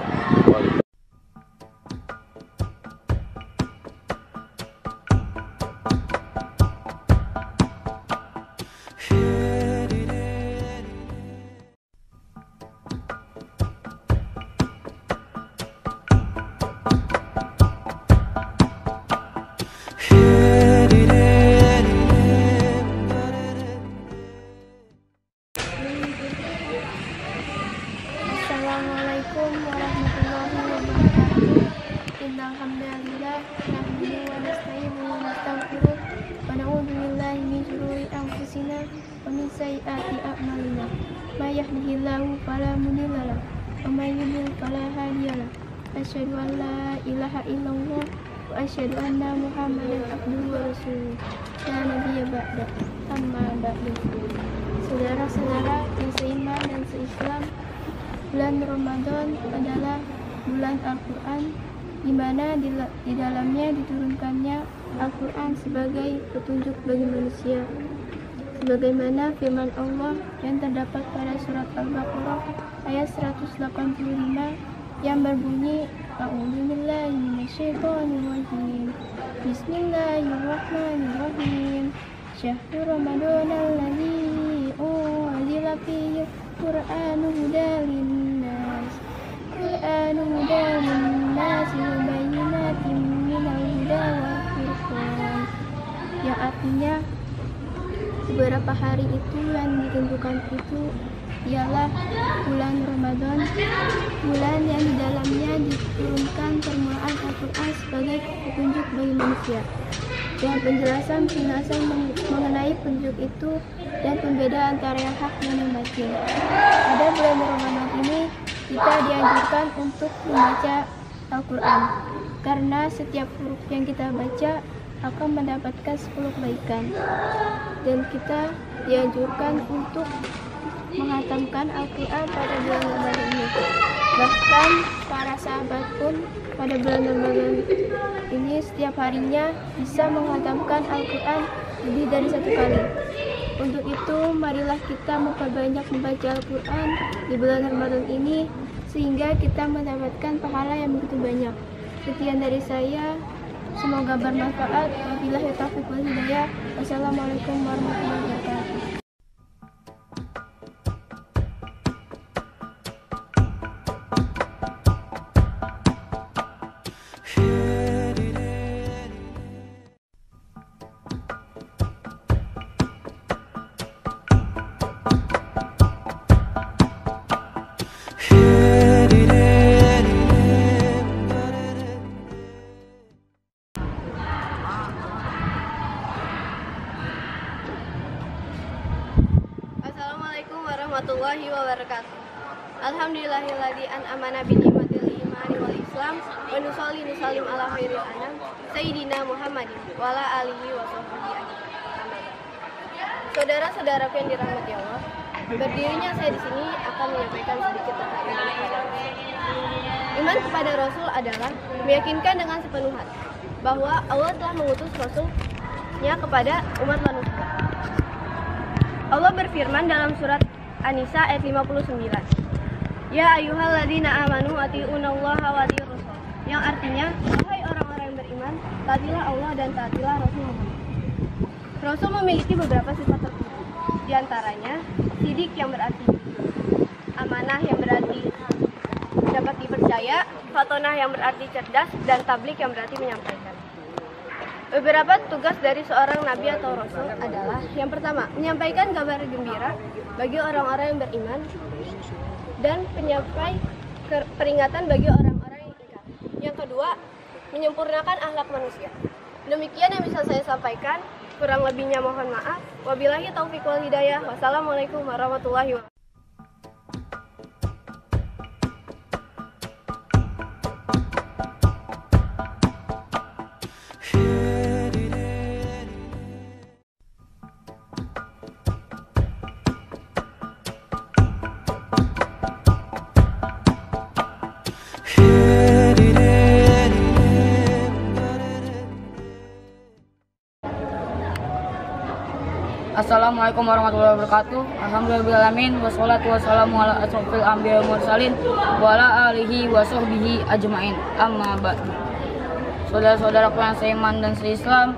Assalamualaikum warahmatullahi سيئات أعمالنا من يهده الله فلا مضل له ومن يضلل فلا هادي له أشهد أن لا إله إلا الله وأشهد أن محمدا عبده ورسوله لا نبي بعده أما بعد. Saudara-saudara yang seiman dan seislam, bulan Ramadan adalah bulan Al-Quran, di mana di dalamnya diturunkannya Al-Quran sebagai petunjuk bagi manusia. Sebagaimana firman Allah yang terdapat pada surat Al-Baqarah ayat 185 yang berbunyi, A'udzubillahi minasyaitonirrajim. Bismillahirrahmanirrahim. Syahrul Ramadhanal ladzi unzila fihi Qur'anu hudan linnas. Qur'anu hudan linnas wa bayyinatin minal huda wal furqan. Yang artinya beberapa hari itu yang ditentukan itu ialah bulan Ramadan, bulan yang di dalamnya diturunkan permulaan Al-Quran sebagai petunjuk bagi manusia. Dengan penjelasan mengenai petunjuk itu dan pembeda antara yang hak dan yang batil. Pada bulan Ramadan ini kita dianjurkan untuk membaca Al-Quran, karena setiap huruf yang kita baca akan mendapatkan 10 kebaikan. Dan kita dianjurkan untuk menghatamkan Al-Quran pada bulan Ramadan ini. Bahkan para sahabat pun pada bulan Ramadan ini setiap harinya bisa menghatamkan Al-Quran lebih dari 1 kali. Untuk itu, marilah kita memperbanyak membaca Al-Quran di bulan Ramadan ini, sehingga kita mendapatkan pahala yang begitu banyak. Sekian dari saya, semoga bermanfaat. Wabillahi taufiq wal hidayah. Wassalamualaikum warahmatullahi wabarakatuh. Assalamualaikum warahmatullahi wabarakatuh. Alhamdulillahilladzi an'amana bi ni'matil imani wal islam wa nusalli nusallim ala khairil anam sayyidina Muhammadin wa ala alihi wa sahbihi ajmain. Saudara-saudaraku yang dirahmati Allah, berdirinya saya di sini akan menyampaikan sedikit tentang iman kepada Rasul. Iman kepada Rasul adalah meyakinkan dengan sepenuh hati bahwa Allah telah mengutus Rasul-Nya kepada umat manusia. Allah berfirman dalam surat An-Nisa ayat 59. Ya ayyuhalladzina amanu atiiunallaha wa atiiur rasul. Yang artinya, wahai orang-orang yang beriman, taatilah Allah dan taatilah Rasul Muhammad. Rasul memiliki beberapa sifat tertentu. Di antaranya, sidik yang berarti amanah yang berarti dapat dipercaya, fatonah yang berarti cerdas, dan tablik yang berarti menyampaikan. Beberapa tugas dari seorang nabi atau rasul adalah: yang pertama, menyampaikan kabar gembira bagi orang-orang yang beriman, dan penyampai peringatan bagi orang-orang yang ingkar. Yang kedua, menyempurnakan akhlak manusia. Demikian yang bisa saya sampaikan, kurang lebihnya mohon maaf. Wabillahi taufiq wal hidayah. Wassalamualaikum warahmatullahi wabarakatuh. Assalamualaikum warahmatullahi wabarakatuh. Alhamdulillahirabbil wassalatu wassalamu ala asrofil anbiya'i wal mursalin wa ala alihi wa sahbihi ajmain. Amma ba'du. Saudara-saudaraku yang seiman dan seislam,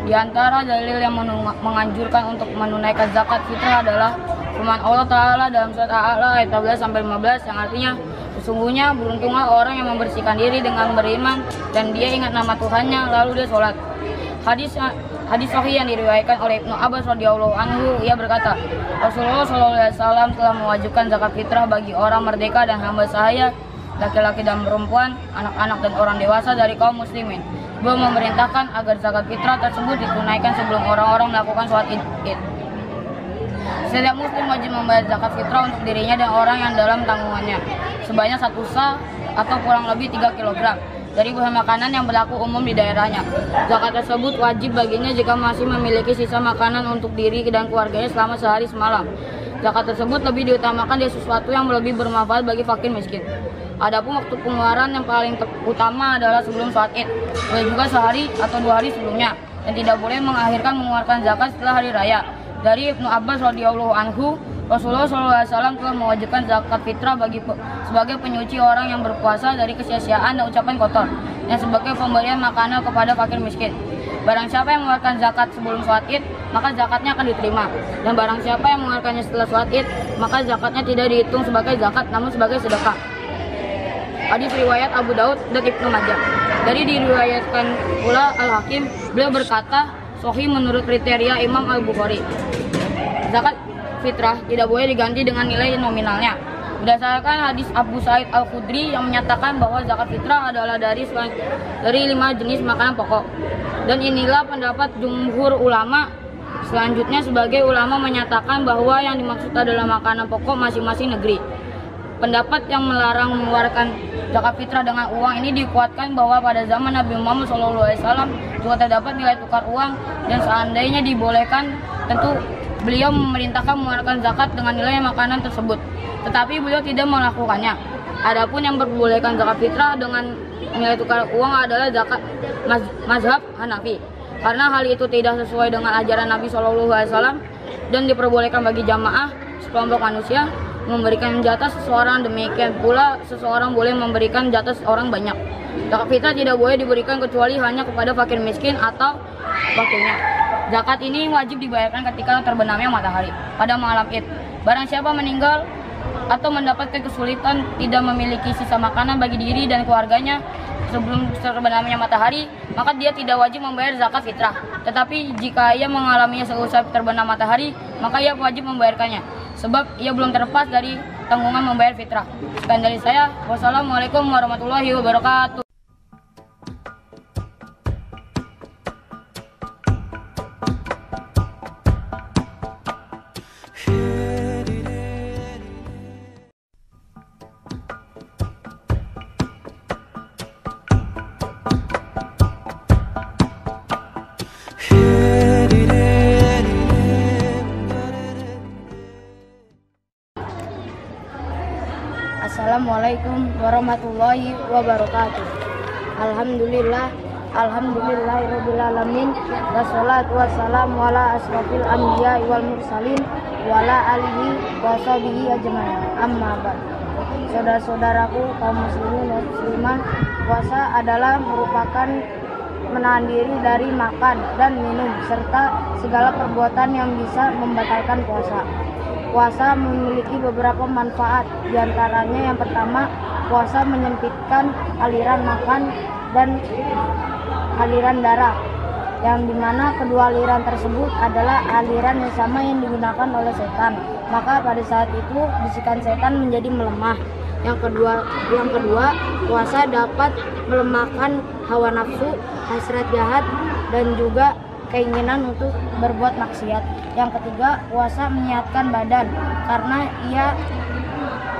di antara dalil yang menganjurkan untuk menunaikan zakat fitrah adalah firman Allah Ta'ala dalam surat Al-A'la ayat 14-15 yang artinya, sesungguhnya beruntunglah orang yang membersihkan diri dengan beriman dan dia ingat nama Tuhannya lalu dia sholat. Hadis sahih yang diriwayatkan oleh Ibnu Abbas radhiyallahu anhu, ia berkata, Rasulullah SAW telah mewajibkan zakat fitrah bagi orang merdeka dan hamba sahaya, laki-laki dan perempuan, anak-anak dan orang dewasa dari kaum muslimin. Beliau memerintahkan agar zakat fitrah tersebut ditunaikan sebelum orang-orang melakukan sholat Id. Setiap muslim wajib membayar zakat fitrah untuk dirinya dan orang yang dalam tanggungannya sebanyak 1 sa atau kurang lebih 3 kg dari bahan makanan yang berlaku umum di daerahnya. Zakat tersebut wajib baginya jika masih memiliki sisa makanan untuk diri dan keluarganya selama sehari semalam. Zakat tersebut lebih diutamakan dari sesuatu yang lebih bermanfaat bagi fakir miskin. Adapun waktu pengeluaran yang paling utama adalah sebelum sholat Id, boleh juga sehari atau 2 hari sebelumnya, dan tidak boleh mengakhirkan mengeluarkan zakat setelah hari raya. Dari Ibnu Abbas radhiyallahu anhu, Rasulullah SAW telah mewajibkan zakat fitrah sebagai penyuci orang yang berpuasa dari kesia-siaan dan ucapan kotor, dan sebagai pemberian makanan kepada fakir miskin. Barang siapa yang mengeluarkan zakat sebelum sholat Id, maka zakatnya akan diterima. Dan barang siapa yang mengeluarkannya setelah sholat Id, maka zakatnya tidak dihitung sebagai zakat, namun sebagai sedekah. Hadis riwayat Abu Daud dan Ibnu Majah. Dari diriwayatkan pula Al-Hakim, beliau berkata, sahih menurut kriteria Imam Al-Bukhari. Zakat fitrah tidak boleh diganti dengan nilai nominalnya. Berdasarkan hadis Abu Sa'id Al-Khudri yang menyatakan bahwa zakat fitrah adalah dari 5 jenis makanan pokok. Dan inilah pendapat jumhur ulama. Selanjutnya sebagai ulama menyatakan bahwa yang dimaksud adalah makanan pokok masing-masing negeri. Pendapat yang melarang mengeluarkan zakat fitrah dengan uang ini dikuatkan bahwa pada zaman Nabi Muhammad SAW juga terdapat nilai tukar uang, dan seandainya dibolehkan tentu beliau memerintahkan mengeluarkan zakat dengan nilai makanan tersebut. Tetapi beliau tidak melakukannya. Adapun yang memperbolehkan zakat fitrah dengan nilai tukar uang adalah zakat mazhab Hanafi, karena hal itu tidak sesuai dengan ajaran Nabi SAW dan diperbolehkan bagi jamaah sekelompok manusia memberikan jatah seseorang, demikian pula seseorang boleh memberikan jatah seorang banyak. Zakat fitrah tidak boleh diberikan kecuali hanya kepada fakir miskin atau wakilnya. Zakat ini wajib dibayarkan ketika terbenamnya matahari pada malam Id. Barang siapa meninggal atau mendapatkan kesulitan tidak memiliki sisa makanan bagi diri dan keluarganya sebelum terbenamnya matahari, maka dia tidak wajib membayar zakat fitrah. Tetapi jika ia mengalaminya seusai terbenam matahari, maka ia wajib membayarkannya, sebab ia belum terlepas dari tanggungan membayar fitrah. Sekian dari saya. Wassalamualaikum warahmatullahi wabarakatuh. Assalamualaikum warahmatullahi wabarakatuh. Alhamdulillahirrabbilalamin. Wassalatu wassalamu ala asrofil anbiya wal mursalin wa ala alihi wa sahbihi ajma'in. Amma ba'd. Saudara-saudaraku kaum muslimin dan muslimah, puasa adalah merupakan menahan diri dari makan dan minum serta segala perbuatan yang bisa membatalkan puasa. Puasa memiliki beberapa manfaat, diantaranya yang pertama, puasa menyempitkan aliran makan dan aliran darah, yang dimana kedua aliran tersebut adalah aliran yang sama yang digunakan oleh setan. Maka pada saat itu bisikan setan menjadi melemah. Yang kedua, puasa dapat melemahkan hawa nafsu, hasrat jahat, dan juga keinginan untuk berbuat maksiat. Yang ketiga, puasa menyehatkan badan karena ia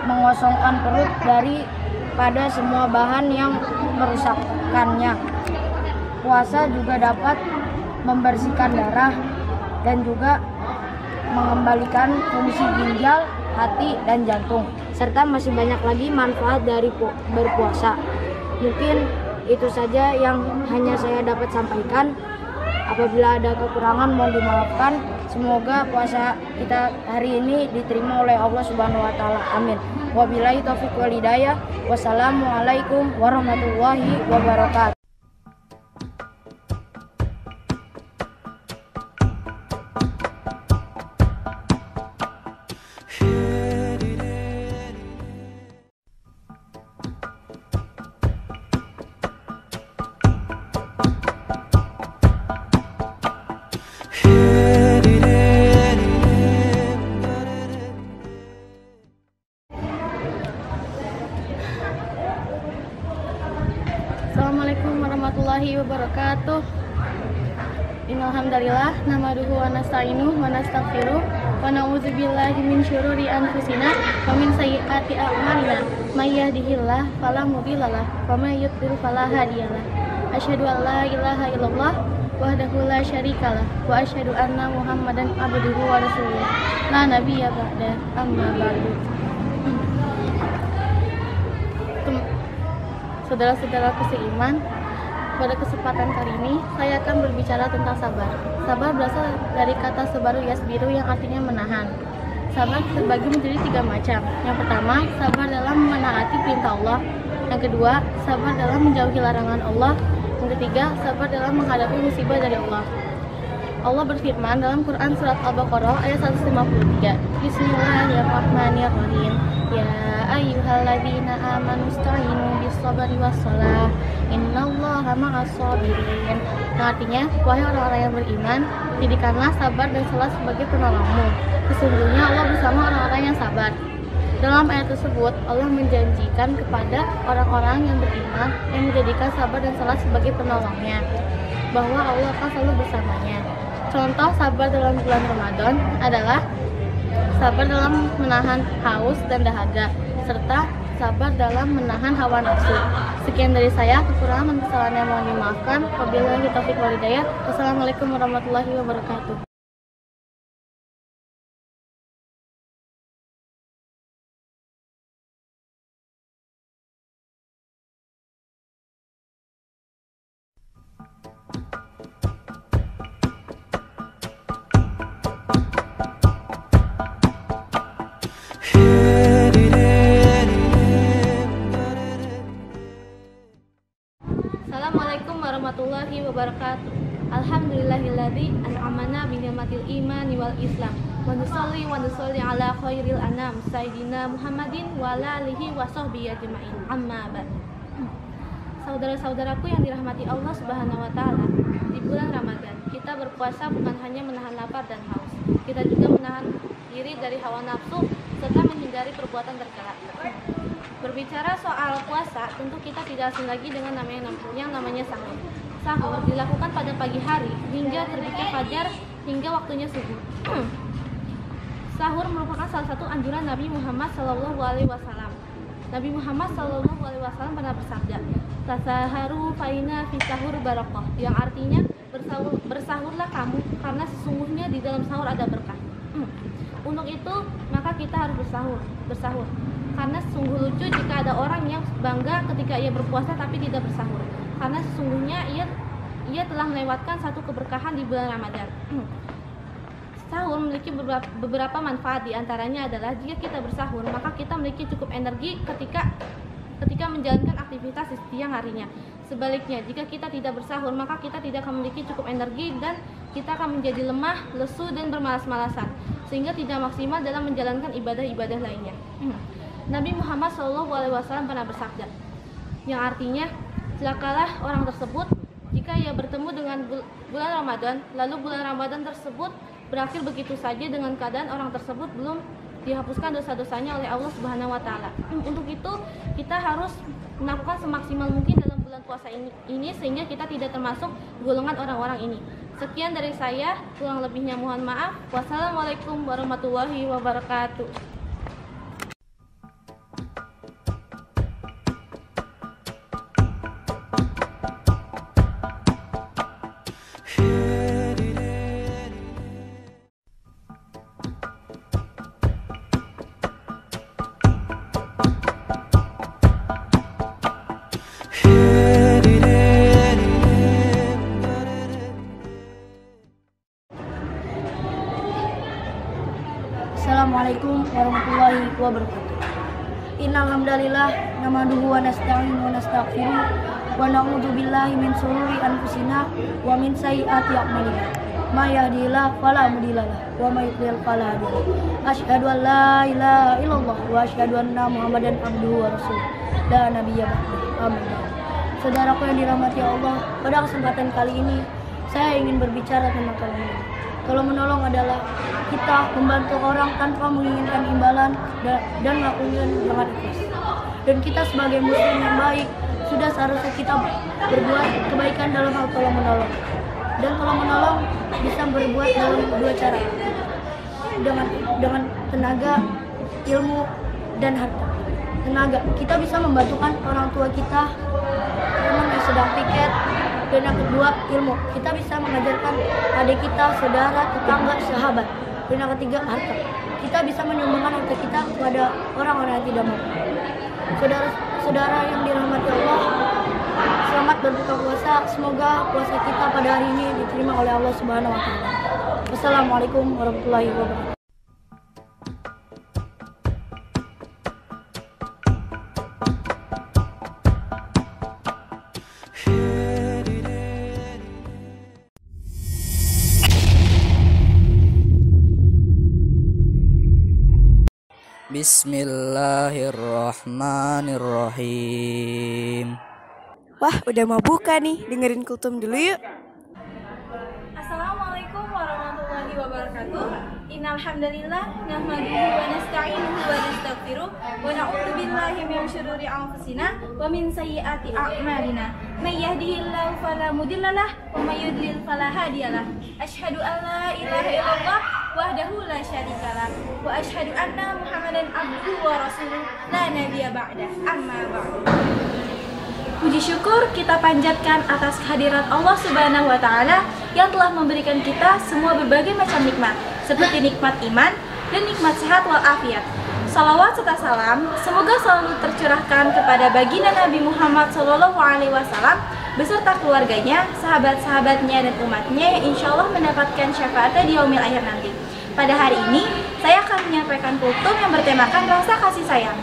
mengosongkan perut daripada semua bahan yang merusakkannya. Puasa juga dapat membersihkan darah dan juga mengembalikan fungsi ginjal, hati, dan jantung, serta masih banyak lagi manfaat dari berpuasa. Mungkin itu saja yang hanya saya dapat sampaikan. Apabila ada kekurangan mohon dimaafkan. Semoga puasa kita hari ini diterima oleh Allah Subhanahu wa taala. Amin. Wabillahi taufiq wal hidayah. Wassalamualaikum warahmatullahi wabarakatuh. Assalamualaikum warahmatullahi wabarakatuh. Innal hamdalillah nahmaduhu wa nasta'inuhu wa nastaghfiruh wa na'udzubillahi min syururi anfusina wa min sayyiati a'malina. May yahdihillahu fala mudhillalah wa may yudlil fala hadiyalah. Asyhadu an la ilaha illallah wahdahu la syarikalah wa asyhadu anna Muhammadan abduhu wa rasuluh. La nabiyya ba'da, amma ba'du. Saudara-saudaraku seiman, pada kesempatan kali ini saya akan berbicara tentang sabar. Sabar berasal dari kata sabaru yasbiru yang artinya menahan. Sabar terbagi menjadi 3 macam. Yang pertama, sabar dalam menaati perintah Allah. Yang kedua, sabar dalam menjauhi larangan Allah. Yang ketiga, sabar dalam menghadapi musibah dari Allah. Allah berfirman dalam Quran surat Al-Baqarah ayat 153. Bismillahirrahmanirrahim. Ya ayyuhalladzina amanu ista'inu bis-sabri was-shalah. Innallaha ma'as-sabirin. Yang artinya, wahai orang-orang yang beriman, jadikanlah sabar dan salat sebagai penolongmu. Sesungguhnya Allah bersama orang-orang yang sabar. Dalam ayat tersebut, Allah menjanjikan kepada orang-orang yang beriman yang menjadikan sabar dan salat sebagai penolongnya, bahwa Allah akan selalu bersamanya. Contoh sabar dalam bulan Ramadan adalah sabar dalam menahan haus dan dahaga, serta sabar dalam menahan hawa nafsu. Sekian dari saya, kekurangan dan kesalahan yang mohon dimaafkan. Wabillahi taufiq wal hidayah. Wassalamualaikum warahmatullahi wabarakatuh. Assalamualaikum warahmatullahi wabarakatuh. Alhamdulillahilladzi an'amana bi ni'matil imani wal islam. Wa nusalli ala khairil anam sayyidina Muhammadin wa ala alihi wa sahbihi ajma'in. Amma ba'd. Saudara-saudaraku yang dirahmati Allah Subhanahu wa taala, di bulan Ramadan kita berpuasa bukan hanya menahan lapar dan haus. Kita juga menahan diri dari hawa nafsu serta menghindari perbuatan tercela. Berbicara soal puasa, tentu kita tidak asing lagi dengan yang namanya sahur. Sahur dilakukan pada pagi hari hingga terbitnya fajar hingga waktunya subuh. Sahur merupakan salah satu anjuran Nabi Muhammad SAW. Nabi Muhammad SAW pernah bersabda, "Tasaharu faina fi sahur barakah," yang artinya bersahurlah kamu karena sesungguhnya di dalam sahur ada berkah. Untuk itu maka kita harus bersahur. Karena sungguh lucu jika ada orang yang bangga ketika ia berpuasa tapi tidak bersahur. Karena sesungguhnya ia telah melewatkan satu keberkahan di bulan Ramadan. Sahur memiliki beberapa manfaat, di antaranya adalah jika kita bersahur maka kita memiliki cukup energi ketika menjalankan aktivitas di siang harinya. Sebaliknya, jika kita tidak bersahur maka kita tidak akan memiliki cukup energi dan kita akan menjadi lemah, lesu dan bermalas-malasan sehingga tidak maksimal dalam menjalankan ibadah-ibadah lainnya. Nabi Muhammad SAW pernah bersabda, yang artinya, celakalah orang tersebut jika ia bertemu dengan bulan Ramadan, lalu bulan Ramadan tersebut berakhir begitu saja dengan keadaan orang tersebut belum dihapuskan dosa-dosanya oleh Allah Subhanahu wa taala. Untuk itu, kita harus melakukan semaksimal mungkin dalam bulan puasa ini sehingga kita tidak termasuk golongan orang-orang ini. Sekian dari saya, kurang lebihnya mohon maaf. Wassalamualaikum warahmatullahi wabarakatuh. Assalamualaikum warahmatullahi wabarakatuh. Innal hamdalillah nahmaduhu wa nasta'inu wa nastaghfiruh wa na'udzu billahi min shururi anfusina wa min sayyiati a'malina. May yahdihillahu fala mudhillalah wa may yudlil fala hadiyalah. Asyhadu an la ilaha illallah wa asyhadu anna Muhammadan abduhu wa rasuluh. La nabiyya ba'da. Amin. Saudaraku yang dirahmati Allah, pada kesempatan kali ini saya ingin berbicara tentang tolong menolong. Tolong menolong adalah kita membantu orang tanpa menginginkan imbalan dan melakukan dengan ikhlas. Dan kita sebagai muslim yang baik sudah seharusnya kita berbuat kebaikan dalam hal tolong menolong. Dan tolong menolong bisa berbuat dalam dua cara. dengan tenaga, ilmu, dan harta. Tenaga, kita bisa membantukan orang tua kita yang sedang piket. Dan yang kedua, ilmu, kita bisa mengajarkan adik kita, saudara, tetangga, sahabat. Dan yang ketiga, harta, kita bisa menyumbangkan harta kita kepada orang-orang yang tidak mampu. Saudara-saudara yang dirahmati Allah, selamat berbuka puasa. Semoga puasa kita pada hari ini diterima oleh Allah Subhanahu wa taala. Wassalamualaikum warahmatullahi wabarakatuh. Bismillahirrahmanirrahim. Wah, udah mau buka nih, dengerin kultum dulu yuk. Assalamualaikum warahmatullahi wabarakatuh. Innal hamdalillah nahmaduhu wa nasta'inuhu wa nastaghfiruh wa na'udzu billahi min syururi anfusina wa min sayyiati a'malina. May yahdihillahu fala mudhillalah wa may yudlil fala hadiyalah. Asyhadu an la ilaha illallah wahdahu la syarikalah wa asyhadu anna Muhammadan abduhu wa rasuluh la nabiyya ba'da. Amma ba'du. Puji syukur kita panjatkan atas kehadirat Allah Subhanahu wa taala yang telah memberikan kita semua berbagai macam nikmat, seperti nikmat iman dan nikmat sehat walafiat. Salawat serta salam semoga selalu tercurahkan kepada baginda Nabi Muhammad SAW beserta keluarganya, sahabat-sahabatnya dan umatnya yang insya Allah mendapatkan syafaatnya di yaumil akhir nanti. Pada hari ini, saya akan menyampaikan kultum yang bertemakan rasa kasih sayang.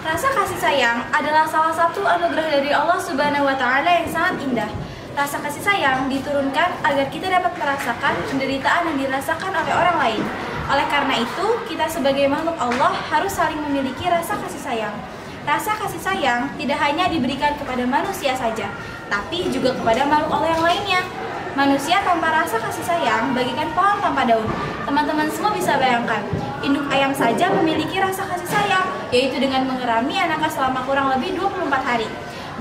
Rasa kasih sayang adalah salah satu anugerah dari Allah Subhanahu wa taala yang sangat indah. Rasa kasih sayang diturunkan agar kita dapat merasakan penderitaan yang dirasakan oleh orang lain. Oleh karena itu, kita sebagai makhluk Allah harus saling memiliki rasa kasih sayang. Rasa kasih sayang tidak hanya diberikan kepada manusia saja, tapi juga kepada makhluk Allah yang lainnya. Manusia tanpa rasa kasih sayang bagaikan pohon tanpa daun. Teman-teman semua bisa bayangkan, induk ayam saja memiliki rasa kasih sayang, yaitu dengan mengerami anaknya selama kurang lebih 24 hari.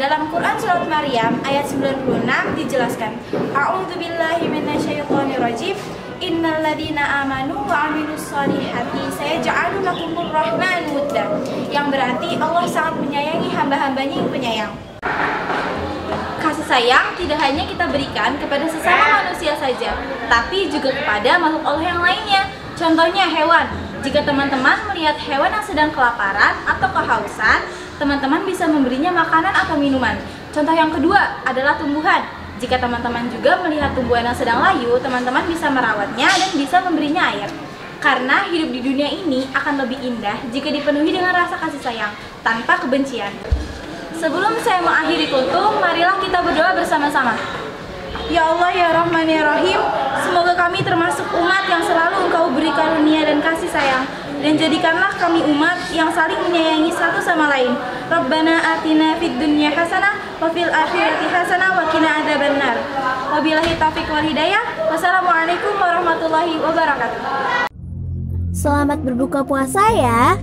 Dalam Quran Surat Maryam ayat 96 dijelaskan, A'udzubillahi minasyaitonirrajim, Innal ladina amanu wa amilus solihati sayaj'alu lakumur rahman wudda. Yang berarti Allah sangat menyayangi hamba-hambanya yang penyayang. Kasih sayang tidak hanya kita berikan kepada sesama manusia saja, tapi juga kepada makhluk Allah yang lainnya. Contohnya hewan. Jika teman-teman melihat hewan yang sedang kelaparan atau kehausan, teman-teman bisa memberinya makanan atau minuman. Contoh yang kedua adalah tumbuhan. Jika teman-teman juga melihat tumbuhan yang sedang layu, teman-teman bisa merawatnya dan bisa memberinya air. Karena hidup di dunia ini akan lebih indah jika dipenuhi dengan rasa kasih sayang, tanpa kebencian. Sebelum saya mengakhiri kultum, marilah kita berdoa bersama-sama. Ya Allah, ya Rahman, ya Rahim, semoga kami termasuk umat yang selalu Engkau beri karunia dan kasih sayang, dan jadikanlah kami umat yang saling menyayangi satu sama lain. Rabbana atina fid dunya hasanah wa fil akhirati hasanah wa qina adzabannar. Wabillahi taufiq wal hidayah. Wassalamualaikum warahmatullahi wabarakatuh. Selamat berbuka puasa ya.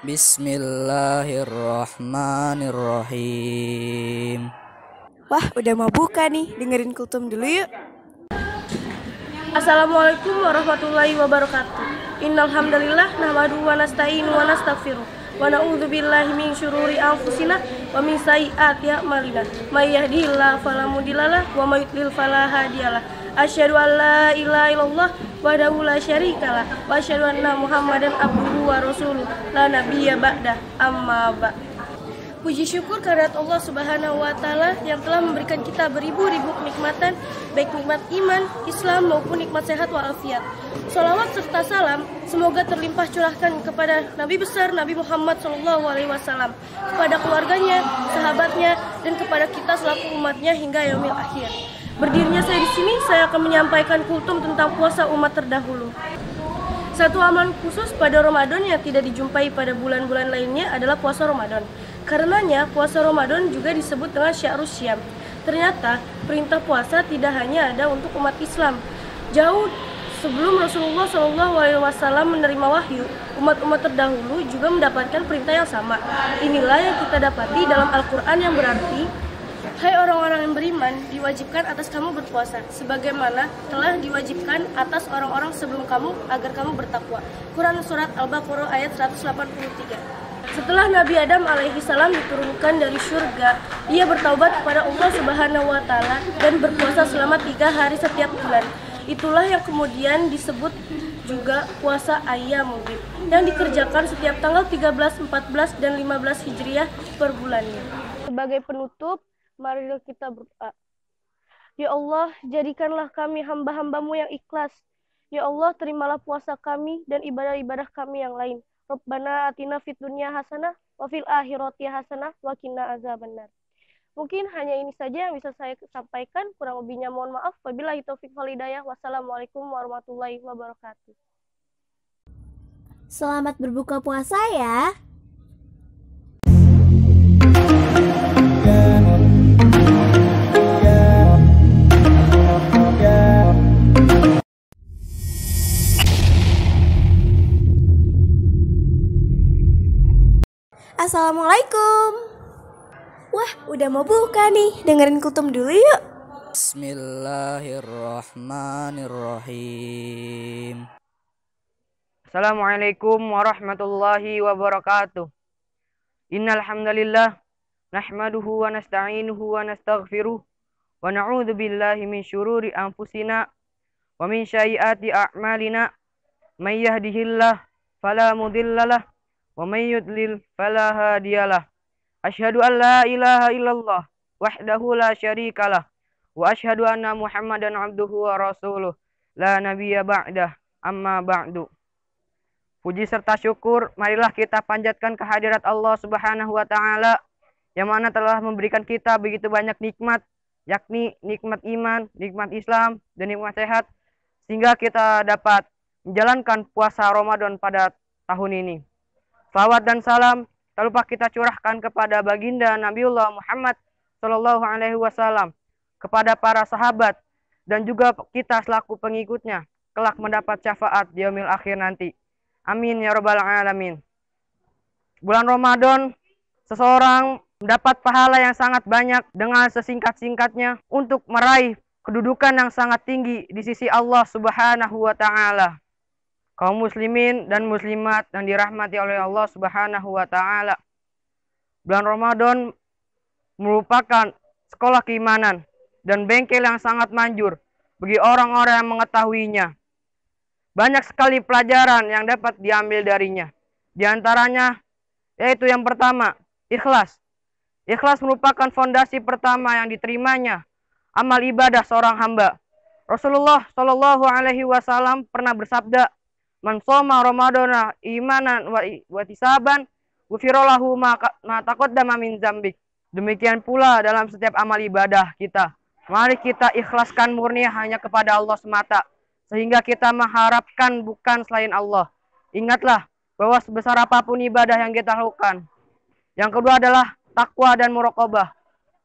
Bismillahirrahmanirrahim. Wah, udah mau buka nih, dengerin kultum dulu yuk. Assalamualaikum warahmatullahi wabarakatuh. Innal hamdalillah nahmaduhu wa nasta'inu wa nastaghfiruh wa na'udzu billahi min syururi anfusina wa min sayyiati a'malina. May yahdihillahu fala mudhillalah wa may yudlil fala hadiyalah. Asyhadu an la ilaha illallah wahdahu la syarikalah wa asyhadu anna Muhammadan abduhu wa rasuluh la nabiyya ba'da. Amma ba'd. Puji syukur kehadirat Allah Subhanahu wa taala yang telah memberikan kita beribu-ribu kenikmatan, baik nikmat iman, Islam maupun nikmat sehat walafiat. Shalawat serta salam semoga terlimpah curahkan kepada Nabi besar Nabi Muhammad SAW, kepada keluarganya, sahabatnya, dan kepada kita selaku umatnya hingga yaumil akhir. Berdirinya saya di sini, saya akan menyampaikan kultum tentang puasa umat terdahulu. Satu amalan khusus pada Ramadan yang tidak dijumpai pada bulan-bulan lainnya adalah puasa Ramadan. Karenanya, puasa Ramadan juga disebut dengan Syahrus Syam. Ternyata perintah puasa tidak hanya ada untuk umat Islam. Jauh sebelum Rasulullah SAW menerima wahyu, umat-umat terdahulu juga mendapatkan perintah yang sama. Inilah yang kita dapati dalam Al-Quran yang berarti, hai orang-orang yang beriman, diwajibkan atas kamu berpuasa, sebagaimana telah diwajibkan atas orang-orang sebelum kamu agar kamu bertakwa. Quran Surat Al-Baqarah ayat 183. Setelah Nabi Adam alaihi salam diturunkan dari surga, ia bertaubat kepada Allah Subhanahu wa taala dan berpuasa selama 3 hari setiap bulan. Itulah yang kemudian disebut juga puasa Ayyamul Bid yang dikerjakan setiap tanggal 13, 14, dan 15 Hijriah per bulannya. Sebagai penutup, mari kita berdoa. Ya Allah, jadikanlah kami hamba-hambamu yang ikhlas. Ya Allah, terimalah puasa kami dan ibadah-ibadah kami yang lain. Rabbana atina fid dunya hasanah wa fil akhirati hasanah wa qina azabannar. Mungkin hanya ini saja yang bisa saya sampaikan, kurang lebihnya mohon maaf. Wabillahi taufiq wal hidayah. Wassalamualaikum warahmatullahi wabarakatuh. Selamat berbuka puasa ya. Assalamualaikum. Wah, udah mau buka nih. Dengerin kutum dulu yuk. Bismillahirrahmanirrahim. Assalamualaikum warahmatullahi wabarakatuh. Innal hamdalillah nahmaduhu wa nasta'inuhu wa nastaghfiruh wa na'udzu billahi min syururi anfusina wa min sayyiati a'malina. May yahdihillahu fala mudhillalah wa may yudlil fala hadiyalah. Asyhadu an la ilaha illallah wahdahu la syarikalah wa asyhadu anna Muhammadan abduhu wa rasuluh la nabiyya ba'dah, amma ba'du. Puji serta syukur marilah kita panjatkan kehadirat Allah Subhanahu wa taala yang mana telah memberikan kita begitu banyak nikmat, yakni nikmat iman, nikmat Islam, dan nikmat sehat, sehingga kita dapat menjalankan puasa Ramadan pada tahun ini. Salawat dan salam tak lupa kita curahkan kepada baginda Nabiullah Muhammad Sallallahu Alaihi Wasallam, kepada para sahabat, dan juga kita selaku pengikutnya kelak mendapat syafaat di yaumil akhir nanti. Amin ya rabbal alamin. Bulan Ramadan, seseorang mendapat pahala yang sangat banyak dengan sesingkat-singkatnya untuk meraih kedudukan yang sangat tinggi di sisi Allah Subhanahu wa taala. Kaum muslimin dan muslimat yang dirahmati oleh Allah Subhanahu wa taala. Bulan Ramadan merupakan sekolah keimanan dan bengkel yang sangat manjur bagi orang-orang yang mengetahuinya. Banyak sekali pelajaran yang dapat diambil darinya. Di antaranya yaitu yang pertama, ikhlas. Ikhlas merupakan fondasi pertama yang diterimanya amal ibadah seorang hamba. Rasulullah Shallallahu Alaihi Wasallam pernah bersabda, "Man shoma Ramadana imanan wa ihtisaban, ghufira lahu ma taqaddama min dzambik." Demikian pula dalam setiap amal ibadah kita. Mari kita ikhlaskan murni hanya kepada Allah semata, sehingga kita mengharapkan bukan selain Allah. Ingatlah bahwa sebesar apapun ibadah yang kita lakukan. Yang kedua adalah takwa dan muraqabah.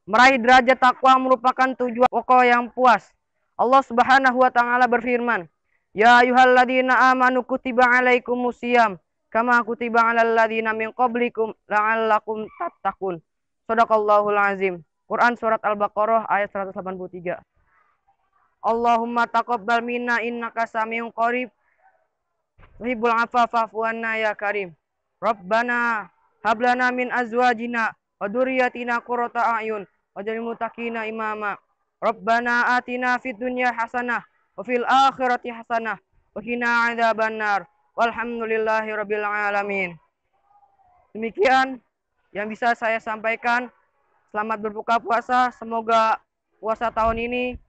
Meraih derajat takwa merupakan tujuan pokok yang puas. Allah Subhanahu wa taala berfirman, "Ya ayyuhalladzina amanu kutiba alaikumusiyam kama kutiba alal ladzina min qablikum la'allakum tattaqun." Shadaqallahul azim. Quran Surat Al-Baqarah ayat 183. Allahumma taqabbal minna innaka samiun qarib. Tuhibbul afwa fa'fu anna ya karim. Rabbana hablana min azwajina wa dzurriyyatina qurrata a'yun waj'alna muttaqina imama. Rabbana atina fid dunya hasanah wa fil akhirati hasanah wa qina adzabannar. Walhamdulillahi rabbil alamin. Demikian yang bisa saya sampaikan. Selamat berbuka puasa. Semoga puasa tahun ini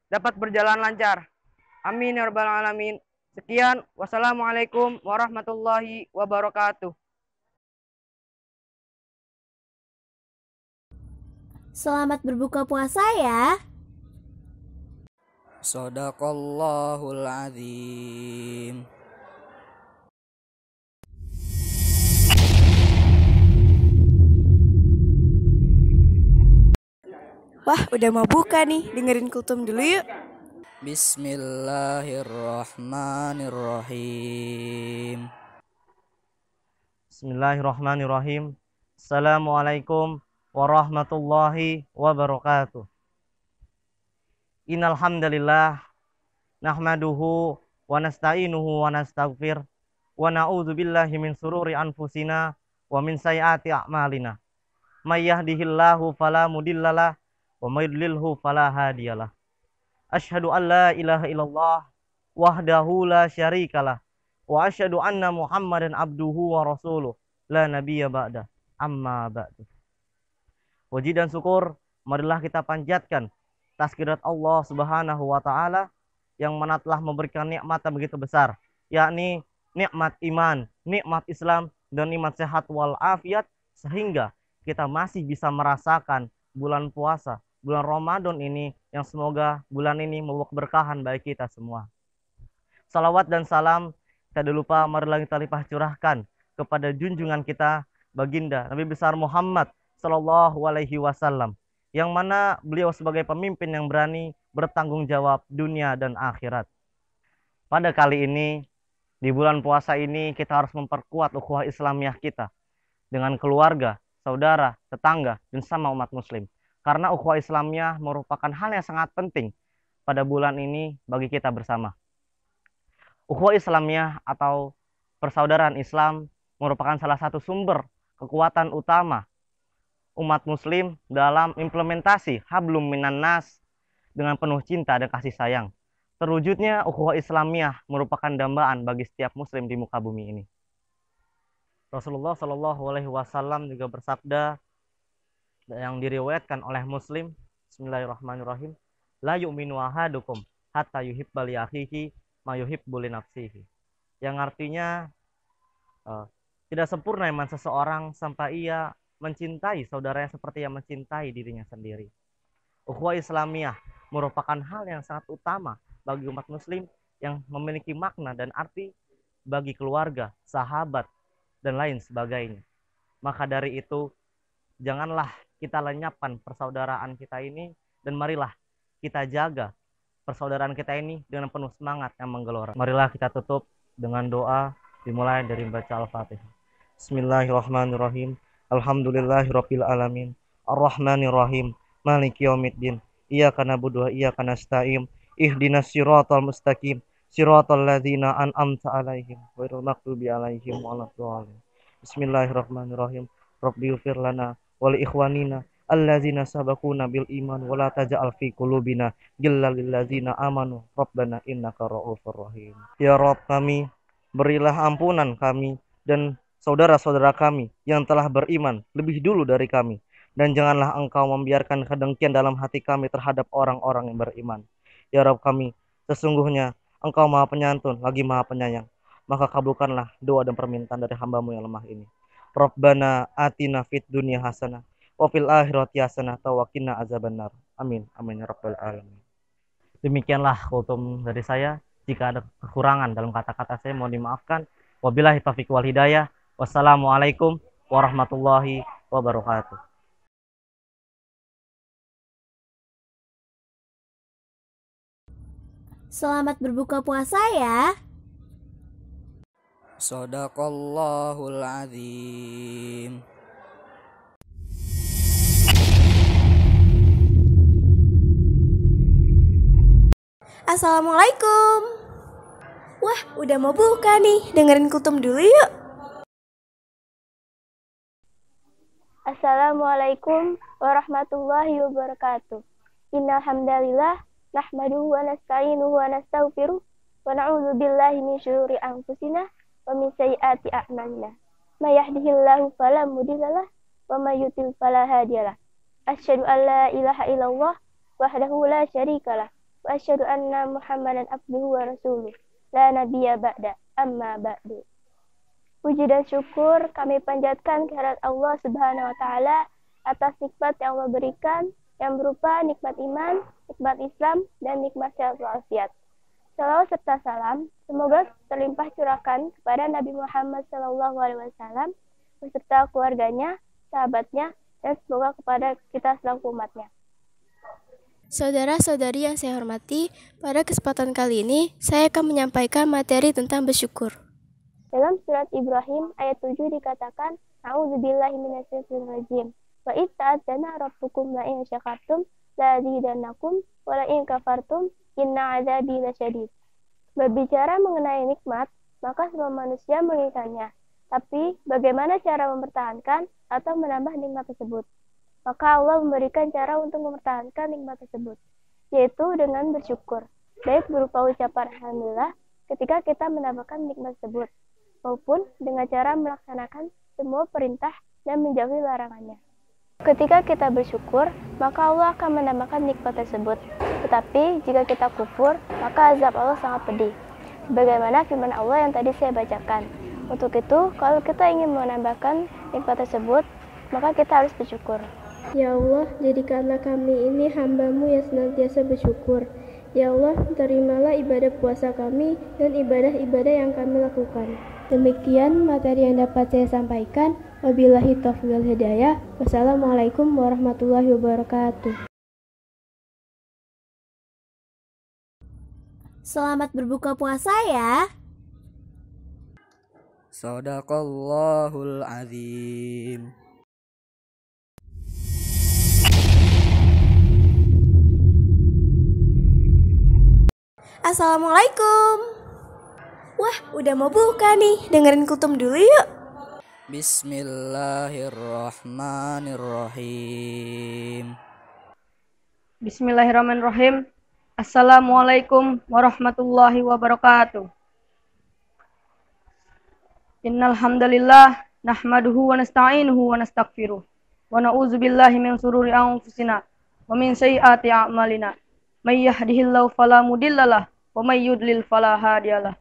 dapat berjalan lancar. Amin ya rabbal alamin. Sekian. Wassalamualaikum warahmatullahi wabarakatuh. Selamat berbuka puasa ya. Shadaqallahul azim. Wah, udah mau buka nih. Dengerin kultum dulu yuk. Bismillahirrahmanirrahim. Bismillahirrahmanirrahim. Assalamualaikum warahmatullahi wabarakatuh. Innal hamdalillah nahmaduhu wa nasta'inuhu wa nastaghfir wa na'udzu billahi min sururi anfusina wa min sayyiati a'malina. May yahdihillahu fala mudhillalah wa may yudlilhu fala hadiyalah. Asyhadu an la ilaha illallah wahdahu la syarikalah wa asyhadu anna Muhammadan abduhu wa rasuluh la nabiyya ba'da. Amma ba'du. Puji dan syukur marilah kita panjatkan tazkirat Allah Subhanahu wa taala yang mana telah memberikan nikmat yang begitu besar, yakni nikmat iman, nikmat Islam, dan nikmat sehat wal afiat, sehingga kita masih bisa merasakan bulan puasa, bulan Ramadan ini, yang semoga bulan ini membawa keberkahan bagi kita semua. Salawat dan salam tidak lupa marilah kita limpah curahkan kepada junjungan kita baginda Nabi besar Muhammad Sallallahu Alaihi Wasallam, yang mana beliau sebagai pemimpin yang berani bertanggung jawab dunia dan akhirat. Pada kali ini, di bulan puasa ini, kita harus memperkuat ukhuwah Islamiyah kita dengan keluarga, saudara, tetangga, dan sama umat muslim. Karena ukhuwah Islamiyah merupakan hal yang sangat penting pada bulan ini bagi kita bersama. Ukhuwah Islamiyah atau persaudaraan Islam merupakan salah satu sumber kekuatan utama umat muslim dalam implementasi hablum minan nas dengan penuh cinta dan kasih sayang. Terwujudnya ukhuwah Islamiyah merupakan dambaan bagi setiap muslim di muka bumi ini. Rasulullah Shallallahu Alaihi Wasallam juga bersabda yang diriwayatkan oleh Muslim, Bismillahirrahmanirrahim, la yu'minu ahadukum hatta yuhibba li akhihi ma yuhibbu li nafsihi. Yang artinya tidak sempurna iman seseorang sampai ia mencintai saudaranya seperti yang mencintai dirinya sendiri. Ukhuwah Islamiyah merupakan hal yang sangat utama bagi umat muslim yang memiliki makna dan arti bagi keluarga, sahabat, dan lain sebagainya. Maka dari itu, janganlah kita lenyapkan persaudaraan kita ini, dan marilah kita jaga persaudaraan kita ini dengan penuh semangat yang menggelora. Marilah kita tutup dengan doa dimulai dari membaca Al-Fatihah. Bismillahirrahmanirrahim. Alhamdulillahirabbil alamin. Arrahmanirrahim. Maliki yaumiddin. Iyyaka na'budu wa iyyaka nasta'in. Ihdinas siratal mustaqim. Siratal ladzina an'amta 'alaihim ghairil maghdubi 'alaihim waladdallin. Bismillahirrahmanirrahim. Rabbighfir lana wa li ikhwanina alladzina sabaquna bil iman wa la taj'al fi qulubina ghillan lil ladzina amanu. Rabbana innaka ra'ufur rahim. Ya Rabb kami, berilah ampunan kami dan saudara-saudara kami yang telah beriman lebih dulu dari kami, dan janganlah Engkau membiarkan kedengkian dalam hati kami terhadap orang-orang yang beriman. Ya Rabb kami, sesungguhnya Engkau Maha Penyantun lagi Maha Penyayang, maka kabulkanlah doa dan permintaan dari hamba-Mu yang lemah ini. Rabbana atina fid dunya hasanah wa fil akhirati hasanah wa qina azabannar. Amin amin ya rabbal alamin. Demikianlah kultum dari saya. Jika ada kekurangan dalam kata-kata saya mohon dimaafkan. Wabillahi taufiq wal hidayah. Wassalamualaikum warahmatullahi wabarakatuh. Selamat berbuka puasa ya. Shadaqallahul azim. Assalamualaikum. Wah, udah mau buka nih. Dengerin kultum dulu yuk. Assalamualaikum warahmatullahi wabarakatuh. Innal hamdalillah nahmaduhu wa nasta'inuhu wa nastaghfiruh wa na'udzu billahi min syururi anfusina wa min sayyiati a'malina. May yahdihillahu fala mudhillalah wa may yudlil fala hadiyalah. Asyhadu an la ilaha illallah wahdahu la syarikalah wa asyhadu anna Muhammadan abduhu wa rasuluh la nabiyya ba'da. Amma ba'du. Puji dan syukur kami panjatkan kehadirat Allah Subhanahu wa taala atas nikmat yang Allah berikan yang berupa nikmat iman, nikmat Islam, dan nikmat sehat walafiat. Salawat serta salam semoga terlimpah curahkan kepada Nabi Muhammad SAW beserta keluarganya, sahabatnya, dan semoga kepada kita selaku umatnya. Saudara-saudari yang saya hormati, pada kesempatan kali ini saya akan menyampaikan materi tentang bersyukur. Dalam surat Ibrahim ayat 7 dikatakan, A'udzubillahi minasyaitonir rajim. Wa id ta'adzana rabbukum la in syakartum la azidannakum wa la in kafartum inna 'adzabi lasyadid. Berbicara mengenai nikmat, maka semua manusia menginginkannya. Tapi bagaimana cara mempertahankan atau menambah nikmat tersebut? Maka Allah memberikan cara untuk mempertahankan nikmat tersebut, yaitu dengan bersyukur, baik berupa ucapan alhamdulillah ketika kita mendapatkan nikmat tersebut, maupun dengan cara melaksanakan semua perintah dan menjauhi larangannya. Ketika kita bersyukur, maka Allah akan menambahkan nikmat tersebut. Tetapi jika kita kufur, maka azab Allah sangat pedih. Sebagaimana firman Allah yang tadi saya bacakan. Untuk itu, kalau kita ingin menambahkan nikmat tersebut, maka kita harus bersyukur. Ya Allah, jadikanlah kami ini hamba-Mu yang senantiasa bersyukur. Ya Allah, terimalah ibadah puasa kami dan ibadah-ibadah yang kami lakukan. Demikian materi yang dapat saya sampaikan. Wabillahi taufiq wal hidayah. Wassalamualaikum warahmatullahi wabarakatuh. Selamat berbuka puasa ya. Shadaqallahul azim. Assalamualaikum. Wah, udah mau buka nih. Dengerin kutum dulu yuk. Bismillahirrahmanirrahim. Bismillahirrahmanirrahim. Assalamualaikum warahmatullahi wabarakatuh. Innal hamdalillah nahmaduhu wa nasta'inuhu wa nastaghfiruh wa na'udzubillahi min shururi anfusina wa min sayyiati a'malina. May yahdihillahu fala mudhillalah wa may yudlil fala hadiyalah.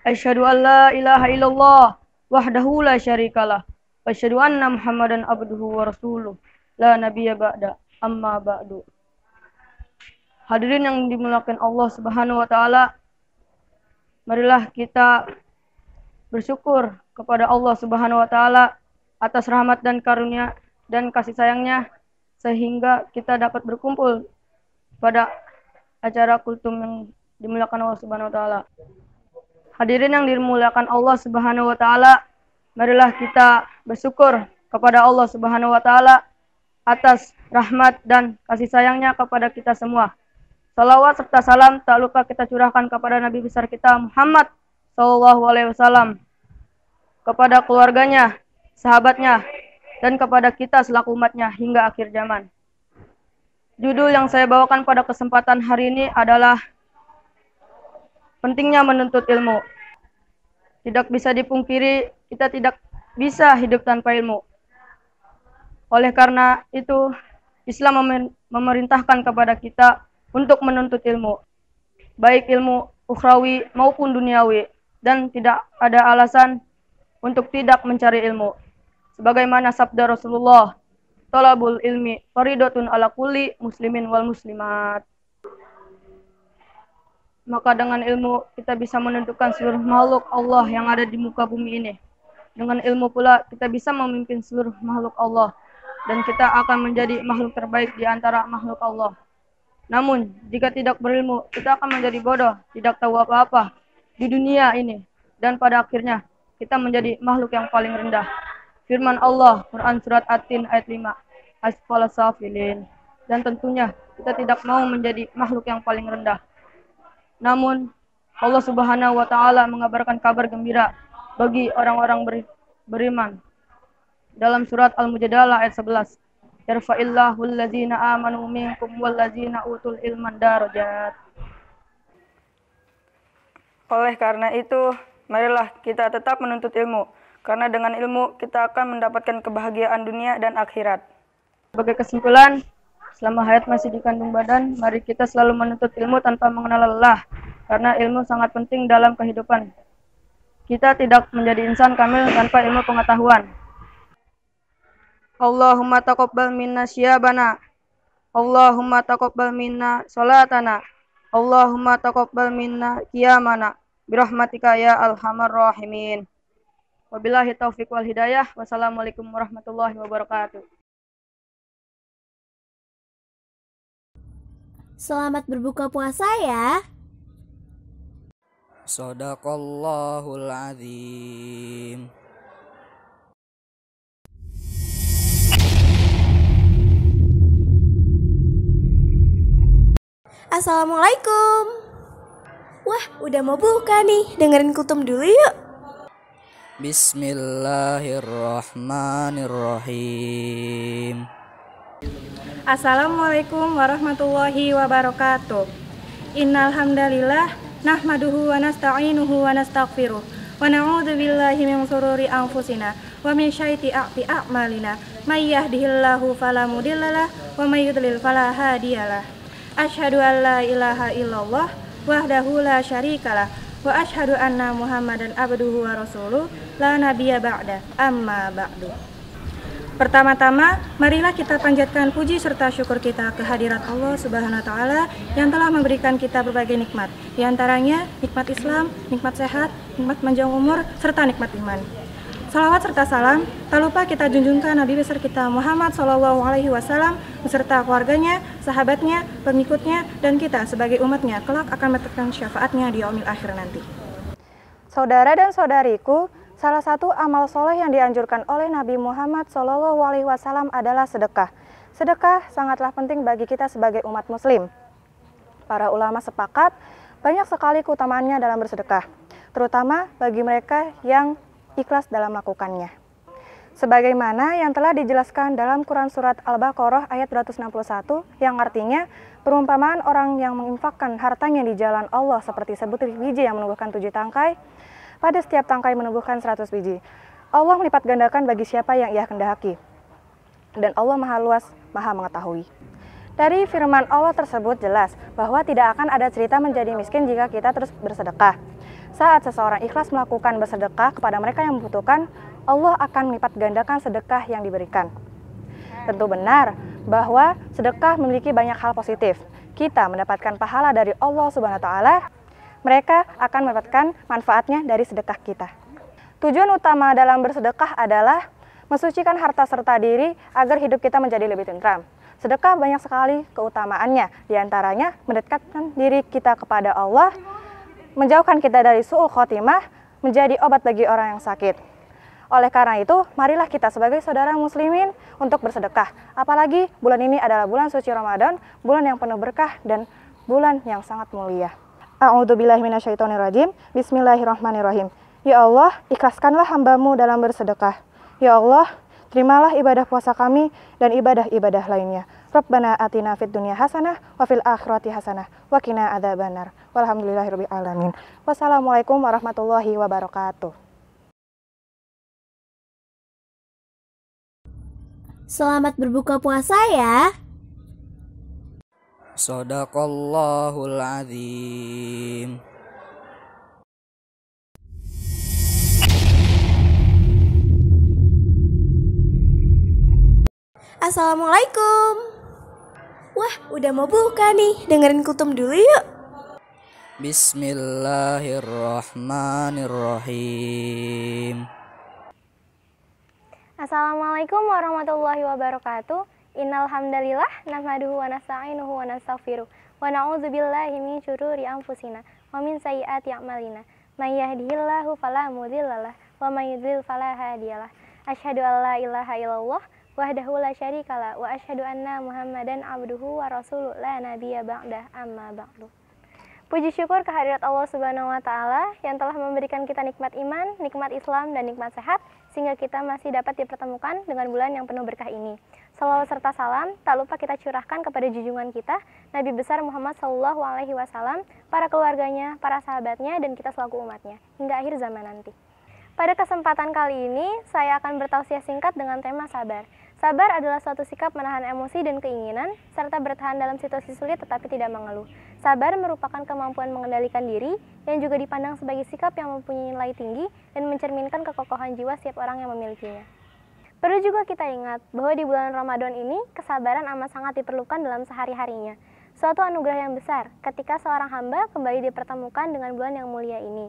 Asyhadu an la ilaha illallah wahdahu la syarikalah wa asyhadu anna Muhammadan abduhu wa rasuluh la nabiyya ba'da amma ba'du. Hadirin yang dimuliakan Allah Subhanahu wa taala, marilah kita bersyukur kepada Allah Subhanahu wa taala atas rahmat dan karunia dan kasih sayangnya sehingga kita dapat berkumpul pada acara kultum yang dimuliakan Allah Subhanahu wa taala. Hadirin yang dimuliakan Allah Subhanahu wa taala, marilah kita bersyukur kepada Allah Subhanahu wa taala atas rahmat dan kasih sayangnya kepada kita semua. Salawat serta salam tak lupa kita curahkan kepada Nabi besar kita Muhammad sallallahu alaihi wasallam, kepada keluarganya, sahabatnya, dan kepada kita selaku umatnya hingga akhir zaman. Judul yang saya bawakan pada kesempatan hari ini adalah pentingnya menuntut ilmu. Tidak bisa dipungkiri, kita tidak bisa hidup tanpa ilmu. Oleh karena itu, Islam memerintahkan kepada kita untuk menuntut ilmu, baik ilmu ukhrawi maupun duniawi, dan tidak ada alasan untuk tidak mencari ilmu. Sebagaimana sabda Rasulullah, talabul ilmi faridatun ala kulli muslimin wal muslimat. Maka dengan ilmu kita bisa menentukan seluruh makhluk Allah yang ada di muka bumi ini. Dengan ilmu pula kita bisa memimpin seluruh makhluk Allah, dan kita akan menjadi makhluk terbaik di antara makhluk Allah. Namun jika tidak berilmu, kita akan menjadi bodoh, tidak tahu apa-apa di dunia ini, dan pada akhirnya kita menjadi makhluk yang paling rendah. Firman Allah, Quran Surat At-Tin ayat 5, asfala safilin. Dan tentunya kita tidak mau menjadi makhluk yang paling rendah. Namun Allah Subhanahu wa taala mengabarkan kabar gembira bagi orang-orang beriman. Dalam surat Al-Mujadalah ayat 11, yarfa'illahu allazina amanu minkum wallazina utul ilman darajat. Oleh karena itu, marilah kita tetap menuntut ilmu. Karena dengan ilmu kita akan mendapatkan kebahagiaan dunia dan akhirat. Sebagai kesimpulan, selama hayat masih dikandung badan, mari kita selalu menuntut ilmu tanpa mengenal lelah. Karena ilmu sangat penting dalam kehidupan. Kita tidak menjadi insan kamil tanpa ilmu pengetahuan. Allahumma taqabbal minna syiyabana. Allahumma taqabbal minna salatana. Allahumma taqabbal minna qiyamana. Birahmatika ya arhamar rahimin. Wabillahi taufiq wal hidayah. Wassalamualaikum warahmatullahi wabarakatuh. Selamat berbuka puasa ya. Shadaqallahul azim. Assalamualaikum. Wah, udah mau buka nih. Dengerin kutum dulu yuk. Bismillahirrahmanirrahim. Assalamualaikum warahmatullahi wabarakatuh. Innal hamdalillah nahmaduhu wa nasta'inuhu wa nastaghfiruh wa na'udzu billahi min shururi anfusina wa min sayyiati a'malina. May yahdihillahu fala mudhillalah wa may yudlil fala hadiyalah. Asyhadu an la ilaha illallah wahdahu la syarikalah wa asyhadu anna Muhammadan abduhu wa rasuluh la nabiyya ba'da amma ba'du. Pertama-tama, marilah kita panjatkan puji serta syukur kita kehadirat Allah Subhanahu wa taala yang telah memberikan kita berbagai nikmat. Di antaranya nikmat Islam, nikmat sehat, nikmat panjang umur, serta nikmat iman. Salawat serta salam tak lupa kita junjungkan Nabi besar kita Muhammad SAW beserta keluarganya, sahabatnya, pengikutnya, dan kita sebagai umatnya kelak akan mendapatkan syafaatnya di yaumil akhir nanti. Saudara dan saudariku, salah satu amal soleh yang dianjurkan oleh Nabi Muhammad SAW adalah sedekah. Sedekah sangatlah penting bagi kita sebagai umat muslim. Para ulama sepakat banyak sekali keutamaannya dalam bersedekah, terutama bagi mereka yang ikhlas dalam melakukannya. Sebagaimana yang telah dijelaskan dalam Quran Surat Al-Baqarah ayat 261 yang artinya perumpamaan orang yang menginfakkan hartanya di jalan Allah seperti sebutir biji yang menumbuhkan 7 tangkai, pada setiap tangkai menumbuhkan 100 biji. Allah melipat gandakan bagi siapa yang Ia kehendaki. Dan Allah Maha Luas, Maha Mengetahui. Dari firman Allah tersebut jelas bahwa tidak akan ada cerita menjadi miskin jika kita terus bersedekah. Saat seseorang ikhlas melakukan bersedekah kepada mereka yang membutuhkan, Allah akan melipat gandakan sedekah yang diberikan. Tentu benar bahwa sedekah memiliki banyak hal positif. Kita mendapatkan pahala dari Allah Subhanahu wa taala. Mereka akan mendapatkan manfaatnya dari sedekah kita. Tujuan utama dalam bersedekah adalah mensucikan harta serta diri agar hidup kita menjadi lebih tentram. Sedekah banyak sekali keutamaannya, diantaranya mendekatkan diri kita kepada Allah, menjauhkan kita dari su'ul khotimah, menjadi obat bagi orang yang sakit. Oleh karena itu, marilah kita sebagai saudara muslimin untuk bersedekah. Apalagi bulan ini adalah bulan suci Ramadan, bulan yang penuh berkah dan bulan yang sangat mulia. A'udzubillahi minasyaitonirrajim. Bismillahirrahmanirrahim. Ya Allah, ikhlaskanlah hamba-Mu dalam bersedekah. Ya Allah, terimalah ibadah puasa kami dan ibadah-ibadah lainnya. Rabbana atina fid dunya hasanah wa fil akhirati hasanah wa qina adzabannar. Walhamdulillahirabbil alamin. Wassalamualaikum warahmatullahi wabarakatuh. Selamat berbuka puasa ya. Shadaqallahul azim. Assalamualaikum. Wah, udah mau buka nih. Dengerin kutum dulu yuk. Bismillahirrahmanirrahim. Assalamualaikum warahmatullahi wabarakatuh. Innal hamdalillah nahmaduhu wa nasta'inuhu wa nastaghfiruh wa na'udzu billahi min syururi anfusina wa min sayyiati a'malina. May yahdihillahu fala mudhillalah wa may yudlil fala hadiyalah. Asyhadu an la ilaha illallah wahdahu la syarikalah wa asyhadu anna Muhammadan abduhu wa rasuluh la nabiyya ba'dah amma ba'du. Puji syukur kehadirat Allah Subhanahu wa taala yang telah memberikan kita nikmat iman, nikmat Islam dan nikmat sehat sehingga kita masih dapat dipertemukan dengan bulan yang penuh berkah ini. Salawat serta salam tak lupa kita curahkan kepada junjungan kita Nabi besar Muhammad SAW, para keluarganya, para sahabatnya dan kita selaku umatnya hingga akhir zaman nanti. Pada kesempatan kali ini saya akan bertausiah singkat dengan tema sabar. Sabar adalah suatu sikap menahan emosi dan keinginan, serta bertahan dalam situasi sulit tetapi tidak mengeluh. Sabar merupakan kemampuan mengendalikan diri, yang juga dipandang sebagai sikap yang mempunyai nilai tinggi dan mencerminkan kekokohan jiwa setiap orang yang memilikinya. Perlu juga kita ingat bahwa di bulan Ramadan ini, kesabaran amat sangat diperlukan dalam sehari-harinya. Suatu anugerah yang besar ketika seorang hamba kembali dipertemukan dengan bulan yang mulia ini.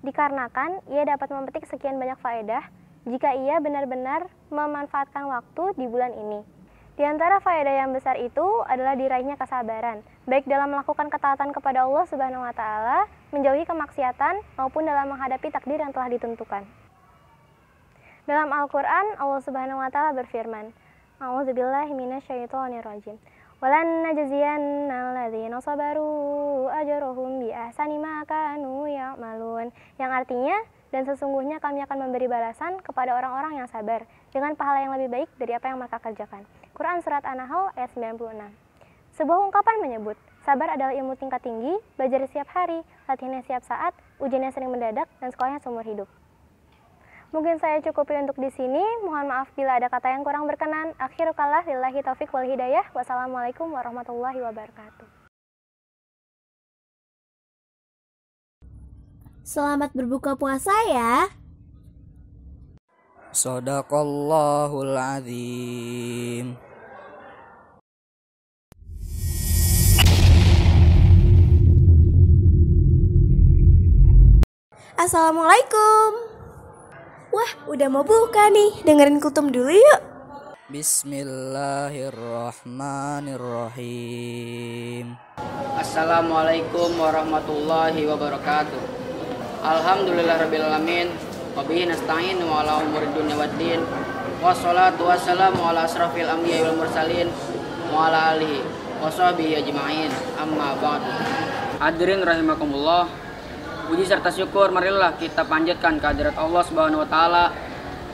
Dikarenakan ia dapat memetik sekian banyak faedah, jika ia benar-benar memanfaatkan waktu di bulan ini. Di antara faedah yang besar itu adalah diraihnya kesabaran, baik dalam melakukan ketaatan kepada Allah Subhanahu wa taala, menjauhi kemaksiatan maupun dalam menghadapi takdir yang telah ditentukan. Dalam Al-Qur'an, Allah Subhanahu wa taala berfirman, A'udzubillahi minasyaitonirrajim. Walan najziyannal ladzina sabaru ajrahum bi ahsani ma kanu ya'malun. Yang artinya, dan sesungguhnya kami akan memberi balasan kepada orang-orang yang sabar dengan pahala yang lebih baik dari apa yang mereka kerjakan. Quran Surat An-Nahl ayat 96. Sebuah ungkapan menyebut, sabar adalah ilmu tingkat tinggi, belajar setiap hari, latihannya setiap saat, ujiannya sering mendadak, dan sekolahnya seumur hidup. Mungkin saya cukupi untuk di sini. Mohon maaf bila ada kata yang kurang berkenan. Akhirul kalam, lillahi taufik wal hidayah. Wassalamualaikum warahmatullahi wabarakatuh. Selamat berbuka puasa ya. Shadaqallahul azim. Assalamualaikum. Wah, udah mau buka nih. Dengerin kutum dulu yuk. Bismillahirrahmanirrahim. Assalamualaikum warahmatullahi wabarakatuh. Alhamdulillahirrabbilalamin. Wabihi nasta'in wa ala umuri dunya waddin. Wassalatu wassalamu ala asrafil anbiya'i wal mursalin wa ala alihi wa sahbihi ajma'in. Amma ba'du. Hadirin rahimakumullah. Puji serta syukur marilah kita panjatkan kehadirat Allah Subhanahu wa taala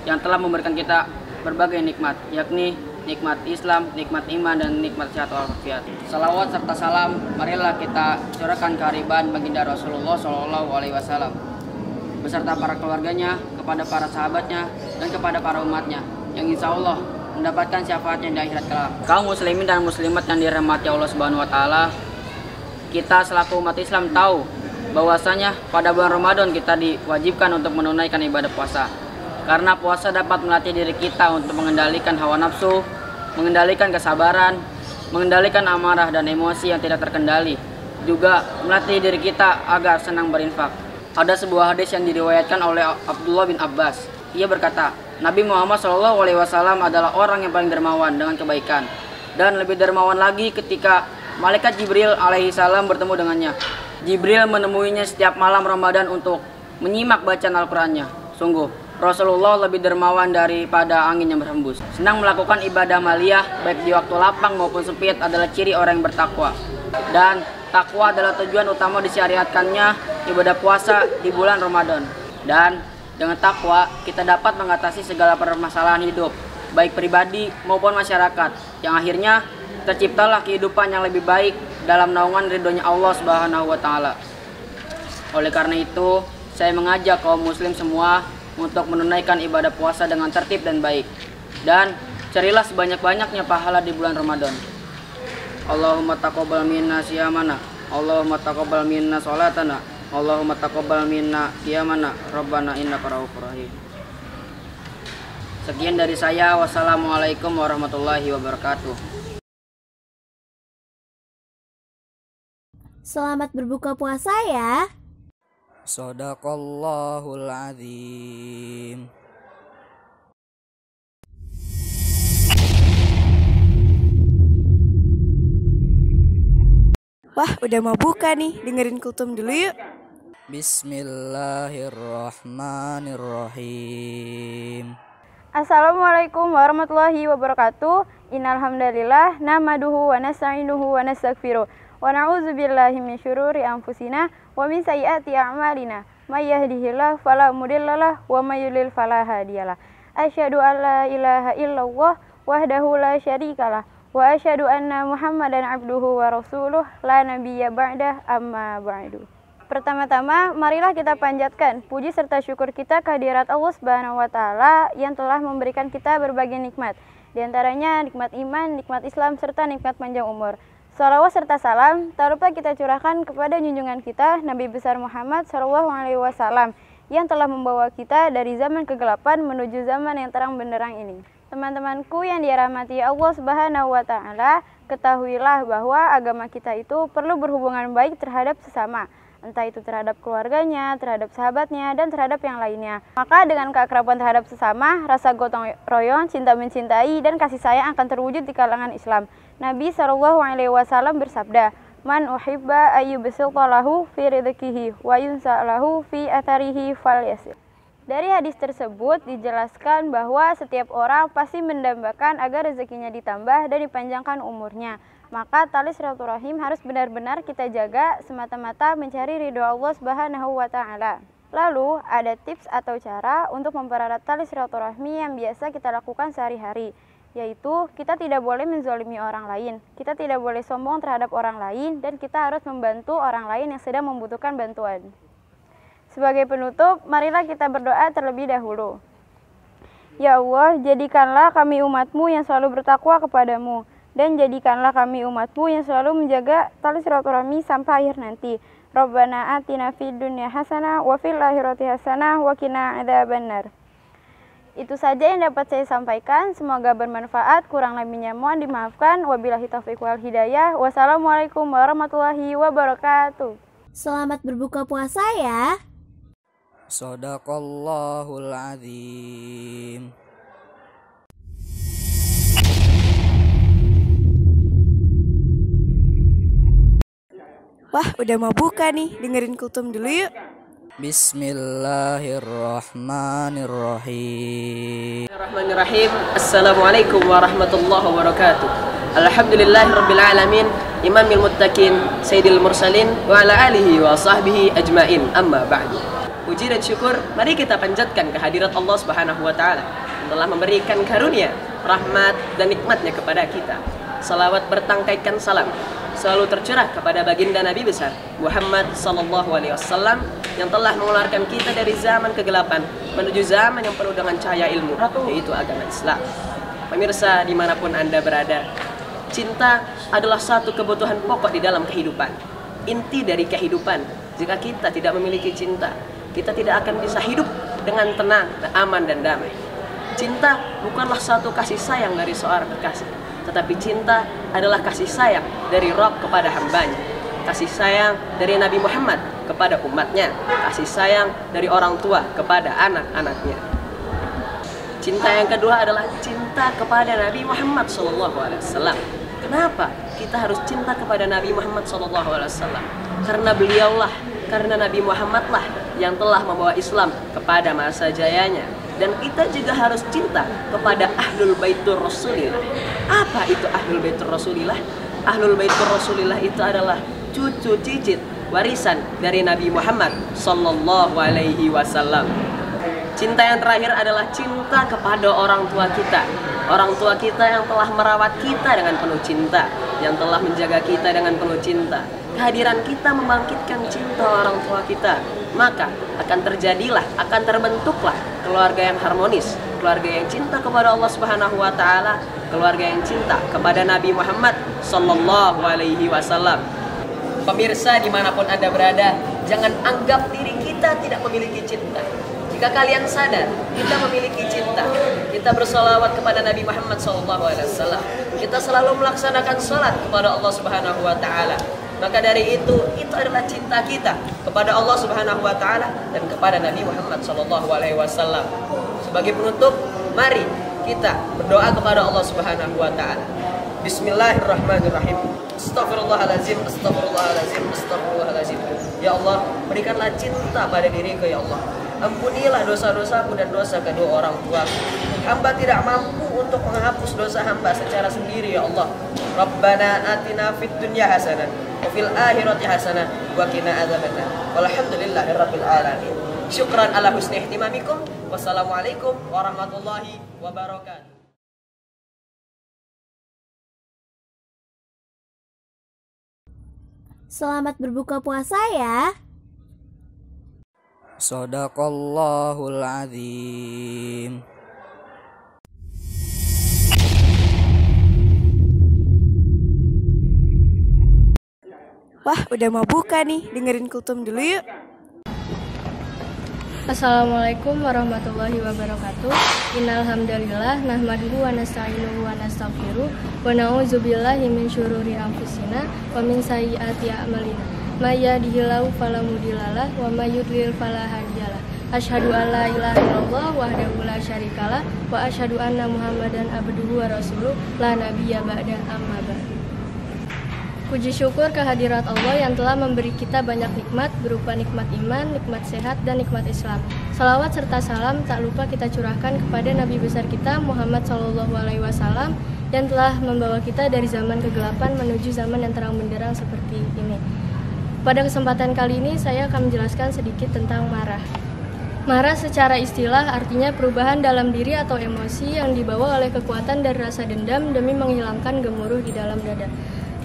yang telah memberikan kita berbagai nikmat, yakni nikmat Islam, nikmat iman, dan nikmat sehat walafiat. Salawat serta salam marilah kita curahkan kehariban baginda Rasulullah SAW beserta para keluarganya, kepada para sahabatnya, dan kepada para umatnya yang insya Allah mendapatkan syafaatnya di akhirat kelak. Kaum muslimin dan muslimat yang dirahmati Allah Subhanahu wa taala, kita selaku umat Islam tahu bahwasanya pada bulan Ramadan kita diwajibkan untuk menunaikan ibadah puasa. Karena puasa dapat melatih diri kita untuk mengendalikan hawa nafsu, mengendalikan kesabaran, mengendalikan amarah dan emosi yang tidak terkendali. Juga melatih diri kita agar senang berinfak. Ada sebuah hadis yang diriwayatkan oleh Abdullah bin Abbas. Ia berkata, Nabi Muhammad SAW adalah orang yang paling dermawan dengan kebaikan. Dan lebih dermawan lagi ketika Malaikat Jibril alaihissalam bertemu dengannya. Jibril menemuinya setiap malam Ramadan untuk menyimak bacaan Al-Qur'annya. Sungguh, Rasulullah lebih dermawan daripada angin yang berhembus. Senang melakukan ibadah maliyah baik di waktu lapang maupun sempit adalah ciri orang yang bertakwa. Dan takwa adalah tujuan utama disyariatkannya ibadah puasa di bulan Ramadan. Dan dengan takwa kita dapat mengatasi segala permasalahan hidup, baik pribadi maupun masyarakat, yang akhirnya terciptalah kehidupan yang lebih baik dalam naungan ridhonya Allah Subhanahu wa taala. Oleh karena itu, saya mengajak kaum muslim semua untuk menunaikan ibadah puasa dengan tertib dan baik, dan carilah sebanyak-banyaknya pahala di bulan Ramadan. Allahumma taqabbal minna siyamana, Allahumma taqabbal minna sholatana, Allahumma taqabbal minna qiyamana, Rabbana innaka ra'ufur rahim. Sekian dari saya. Wassalamualaikum warahmatullahi wabarakatuh. Selamat berbuka puasa ya. Shadaqallahul azim. Wah, udah mau buka nih. Dengerin kultum dulu yuk. Bismillahirrahmanirrahim. Assalamualaikum warahmatullahi wabarakatuh. Innal hamdalillah nahmaduhu wa nasta'inuhu wa nastaghfiruh wa na'udzu billahi min syururi anfusina wa min sayyiati a'malina. May yahdihillahu fala mudhillalah wa may yudlil fala hadiyalah. Asyhadu an la ilaha illallah wahdahu la syarikalah wa asyhadu anna Muhammadan abduhu wa rasuluh la nabiyya ba'dah, amma ba'du. Pertama-tama, marilah kita panjatkan puji serta syukur kita kehadirat Allah Subhanahu wa taala yang telah memberikan kita berbagai nikmat. Di antaranya nikmat iman, nikmat Islam, serta nikmat panjang umur. Salawat serta salam tak lupa kita curahkan kepada junjungan kita Nabi besar Muhammad SAW yang telah membawa kita dari zaman kegelapan menuju zaman yang terang benderang ini. Teman-temanku yang dirahmati Allah Subhanahu wa taala, ketahuilah bahwa agama kita itu perlu berhubungan baik terhadap sesama. entah itu terhadap keluarganya, terhadap sahabatnya, dan terhadap yang lainnya. Maka dengan keakraban terhadap sesama, rasa gotong royong, cinta mencintai, dan kasih sayang akan terwujud di kalangan Islam. Nabi SAW bersabda, "Man uhibba ayyubsita lahu fi rizqihi wa yunsa lahu fi atharihi falyasir." Dari hadis tersebut dijelaskan bahwa setiap orang pasti mendambakan agar rezekinya ditambah dan dipanjangkan umurnya. Maka tali silaturahim harus benar-benar kita jaga semata-mata mencari ridho Allah Subhanahu wa Ta'ala. Lalu ada tips atau cara untuk mempererat tali silaturahmi yang biasa kita lakukan sehari-hari, yaitu kita tidak boleh menzalimi orang lain, kita tidak boleh sombong terhadap orang lain, dan kita harus membantu orang lain yang sedang membutuhkan bantuan. Sebagai penutup, marilah kita berdoa terlebih dahulu. Ya Allah, jadikanlah kami umat-Mu yang selalu bertakwa kepadamu, dan jadikanlah kami umat-Mu yang selalu menjaga tali silaturahmi sampai akhir nanti. Rabbana atina fid dunya hasanah wa fil akhirati hasanah wa qina adzabannar. Itu saja yang dapat saya sampaikan, semoga bermanfaat, kurang lebihnya mohon dimaafkan. Wabillahi taufiq wal hidayah. Wassalamualaikum warahmatullahi wabarakatuh. Selamat berbuka puasa ya. Shadaqallahul azim. Wah, udah mau buka nih, dengerin kultum dulu yuk. Bismillahirrahmanirrahim. Assalamualaikum warahmatullahi wabarakatuh. Alhamdulillahirabbil alamin, imamil muttaqin, sayyidil mursalin, wa ala alihi wa sahbihi ajmain. Amma ba'du. Puji dan syukur mari kita panjatkan kehadirat Allah Subhanahu wa Ta'ala yang telah memberikan karunia, rahmat dan nikmatnya kepada kita. Salawat bertangkaikan salam selalu tercurah kepada baginda Nabi besar Muhammad sallallahu alaihi wasallam yang telah mengeluarkan kita dari zaman kegelapan menuju zaman yang penuh dengan cahaya ilmu, yaitu agama Islam. Pemirsa dimanapun Anda berada, cinta adalah satu kebutuhan pokok di dalam kehidupan, inti dari kehidupan. Jika kita tidak memiliki cinta, kita tidak akan bisa hidup dengan tenang, aman, dan damai. Cinta bukanlah satu kasih sayang dari seorang kekasih, tetapi cinta adalah kasih sayang dari Rabb kepada hambanya, kasih sayang dari Nabi Muhammad kepada umatnya, kasih sayang dari orang tua kepada anak-anaknya. Cinta yang kedua adalah cinta kepada Nabi Muhammad SAW. Kenapa kita harus cinta kepada Nabi Muhammad SAW? Karena beliaulah, karena Nabi Muhammadlah yang telah membawa Islam kepada masa jayanya. Dan kita juga harus cinta kepada Ahlul Baitur Rasulillah. Apa itu Ahlul Baitur Rasulillah? Ahlul Baitur Rasulillah itu adalah cucu cicit warisan dari Nabi Muhammad sallallahu alaihi wasallam. Cinta yang terakhir adalah cinta kepada orang tua kita. Orang tua kita yang telah merawat kita dengan penuh cinta, yang telah menjaga kita dengan penuh cinta. Kehadiran kita membangkitkan cinta orang tua kita, maka akan terjadilah, akan terbentuklah keluarga yang harmonis, keluarga yang cinta kepada Allah Subhanahu wa Ta'ala, keluarga yang cinta kepada Nabi Muhammad sallallahu alaihi wasallam. Pemirsa dimanapun Anda berada, jangan anggap diri kita tidak memiliki cinta. Jika kalian sadar kita memiliki cinta, kita bersolawat kepada Nabi Muhammad SAW, kita selalu melaksanakan sholat kepada Allah Subhanahu wa Ta'ala, maka dari itu adalah cinta kita kepada Allah Subhanahu wa Ta'ala dan kepada Nabi Muhammad SAW. Sebagai penutup, mari kita berdoa kepada Allah Subhanahu wa Ta'ala. Bismillahirrahmanirrahim. Astaghfirullahalazim, astaghfirullahalazim, astaghfirullahalazim. Ya Allah, berikanlah cinta pada diriku ya Allah. Ampunilah dosa-dosaku dan dosa kedua orang tuaku. Hamba tidak mampu untuk menghapus dosa hamba secara sendiri ya Allah. Rabbana atina fid dunya hasanah wa fil akhirati hasanah wa qina adzabannar. Walhamdulillahirabbil alamin. Syukran ala husni ihtimamikum. Wassalamualaikum warahmatullahi wabarakatuh. Selamat berbuka puasa ya. Shadaqallahul azim. Wah, udah mau buka nih, dengerin kultum dulu yuk. Assalamualaikum warahmatullahi wabarakatuh. Innal hamdalillah nahmaduhu wa nasta'inuhu wa nastaghfiruh wa na'udzubillahi min syururi anfusina wa min sayyiati a'malina. may yahdihillahu fala mudhillalah wa may yudlil fala hadiyalah. Asyhadu an la ilaha illallah wahdahu la syarikalah wa asyhadu anna Muhammadan abduhu wa rasuluh la nabiyya ba'da amma ba'du. Puji syukur kehadirat Allah yang telah memberi kita banyak nikmat berupa nikmat iman, nikmat sehat, dan nikmat Islam. Salawat serta salam tak lupa kita curahkan kepada Nabi besar kita Muhammad SAW yang telah membawa kita dari zaman kegelapan menuju zaman yang terang benderang seperti ini. Pada kesempatan kali ini saya akan menjelaskan sedikit tentang marah. Marah secara istilah artinya perubahan dalam diri atau emosi yang dibawa oleh kekuatan dari rasa dendam demi menghilangkan gemuruh di dalam dada.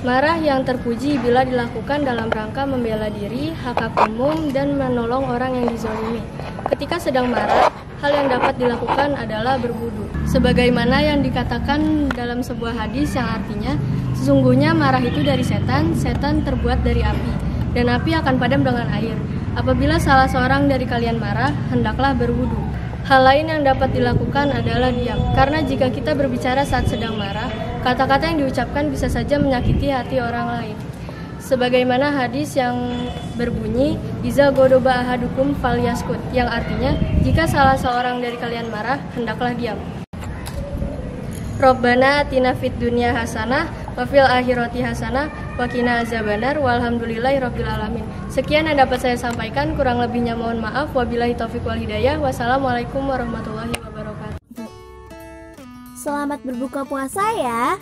Marah yang terpuji bila dilakukan dalam rangka membela diri, hak umum, dan menolong orang yang dizalimi. Ketika sedang marah, hal yang dapat dilakukan adalah berwudu. Sebagaimana yang dikatakan dalam sebuah hadis yang artinya, sesungguhnya marah itu dari setan, setan terbuat dari api, dan api akan padam dengan air. Apabila salah seorang dari kalian marah, hendaklah berwudu. Hal lain yang dapat dilakukan adalah diam, karena jika kita berbicara saat sedang marah, kata-kata yang diucapkan bisa saja menyakiti hati orang lain. Sebagaimana hadis yang berbunyi, Iza godoba ahadukum falyaskut, yang artinya, jika salah seorang dari kalian marah, hendaklah diam. Rabbana atina fid dunya hasanah wa fil akhirati hasanah wa qina azabannar walhamdulillahi rabbil alamin. Sekian yang dapat saya sampaikan, kurang lebihnya mohon maaf. Wabillahi taufiq wal hidayah. Wassalamualaikum warahmatullahi wabarakatuh. Selamat berbuka puasa ya.